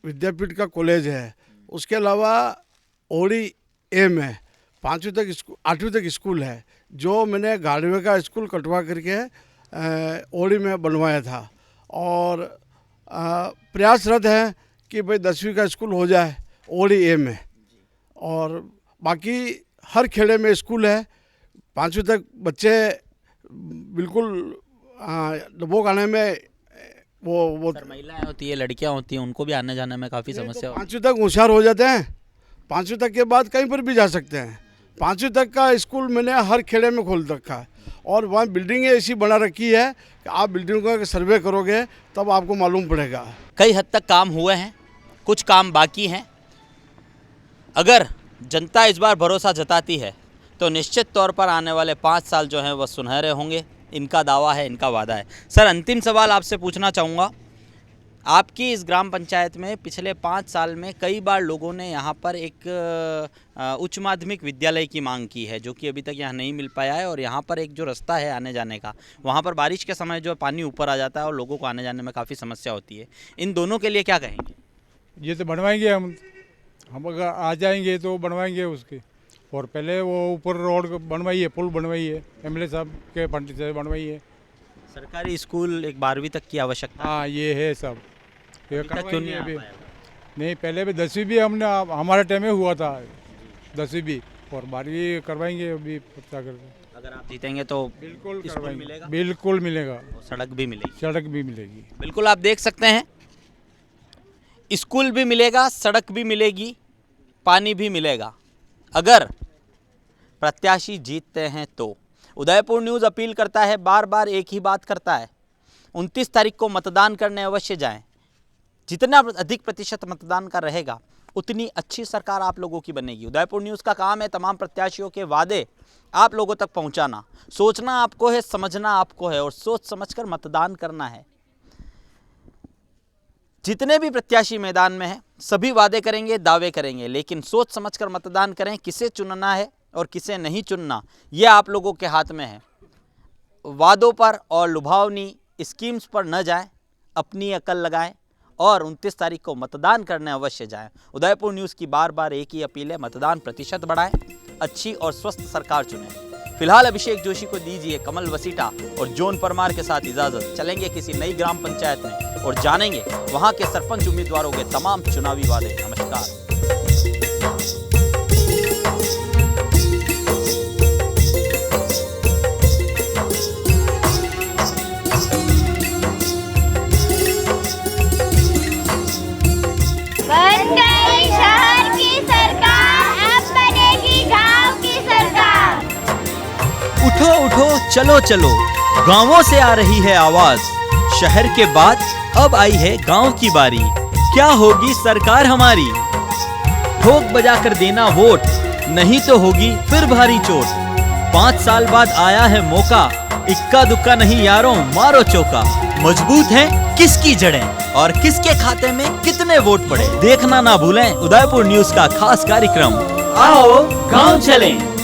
विद्यापीठ का कॉलेज है। उसके अलावा ओडी एम है, 5वीं तक 8वीं तक स्कूल है, जो मैंने गाड़वे का स्कूल कटवा करके ओडी में बनवाया था। और प्रयासरत है कि भाई 10वीं का स्कूल हो जाए ओडी एम में, और बाकी हर खेड़े में स्कूल है। 5वीं तक बच्चे बिल्कुल डबोक आने में वो महिलाएं होती है, लड़कियां होती हैं, उनको भी आने जाने में काफ़ी समस्या होती है। 5वीं तक होशियार हो जाते हैं, 5वीं तक के बाद कहीं पर भी जा सकते हैं। 5वीं तक का स्कूल मैंने हर खेड़े में खोल रखा है और वहाँ बिल्डिंगें ऐसी बना रखी है कि आप बिल्डिंगों का सर्वे करोगे तब आपको मालूम पड़ेगा। कई हद तक काम हुए हैं, कुछ काम बाकी हैं। अगर जनता इस बार भरोसा जताती है तो निश्चित तौर पर आने वाले 5 साल जो हैं वह सुनहरे होंगे, इनका दावा है, इनका वादा है। सर अंतिम सवाल आपसे पूछना चाहूँगा, आपकी इस ग्राम पंचायत में पिछले 5 साल में कई बार लोगों ने यहाँ पर एक उच्च माध्यमिक विद्यालय की मांग की है, जो कि अभी तक यहाँ नहीं मिल पाया है, और यहाँ पर एक जो रास्ता है आने जाने का, वहाँ पर बारिश के समय जो पानी ऊपर आ जाता है और लोगों को आने जाने में काफ़ी समस्या होती है। इन दोनों के लिए क्या कहेंगे? ये तो बनवाएंगे हम अगर आ जाएंगे तो बनवाएंगे उसके, और पहले वो ऊपर रोड बनवाई है, पुल बनवाई है, एमएलए साहब के फंड से बनवाई है। सरकारी स्कूल एक 12वीं तक की आवश्यकता, हाँ ये है सब, क्यों नहीं अभी नहीं, पहले भी 10वीं भी हमने हमारे टाइम में हुआ था, 10वीं भी, और 12वीं करवाएंगे अभी पता करके। अगर आप जीतेंगे तो बिल्कुल स्कूल मिलेगा, बिल्कुल मिलेगा, सड़क भी मिलेगी, सड़क भी मिलेगी। बिल्कुल आप देख सकते हैं, स्कूल भी मिलेगा, सड़क भी मिलेगी, पानी भी मिलेगा, अगर प्रत्याशी जीतते हैं तो। उदयपुर न्यूज़ अपील करता है, बार बार एक ही बात करता है, 29 तारीख को मतदान करने अवश्य जाएं। जितना अधिक प्रतिशत मतदान का रहेगा उतनी अच्छी सरकार आप लोगों की बनेगी। उदयपुर न्यूज़ का काम है तमाम प्रत्याशियों के वादे आप लोगों तक पहुंचाना। सोचना आपको है, समझना आपको है, और सोच समझकर मतदान करना है। जितने भी प्रत्याशी मैदान में हैं सभी वादे करेंगे, दावे करेंगे, लेकिन सोच समझकर मतदान करें। किसे चुनना है और किसे नहीं चुनना ये आप लोगों के हाथ में है। वादों पर और लुभावनी स्कीम्स पर न जाएं, अपनी अकल लगाएं और 29 तारीख को मतदान करने अवश्य जाएं। उदयपुर न्यूज़ की बार बार एक ही अपील है, मतदान प्रतिशत बढ़ाएं, अच्छी और स्वस्थ सरकार चुनें। फिलहाल अभिषेक जोशी को दीजिए कमल वसीटा और जॉन परमार के साथ इजाजत। चलेंगे किसी नई ग्राम पंचायत में और जानेंगे वहां के सरपंच उम्मीदवारों के तमाम चुनावी वादे। नमस्कार। उठो उठो चलो चलो, गांवों से आ रही है आवाज। शहर के बाद अब आई है गांव की बारी, क्या होगी सरकार हमारी। ठोक बजा कर देना वोट, नहीं तो होगी फिर भारी चोट। 5 साल बाद आया है मौका, इक्का दुक्का नहीं यारों मारो चौका। मजबूत है किसकी जड़ें और किसके खाते में कितने वोट पड़े, देखना ना भूलें उदयपुर न्यूज का खास कार्यक्रम आओ गांव चलें।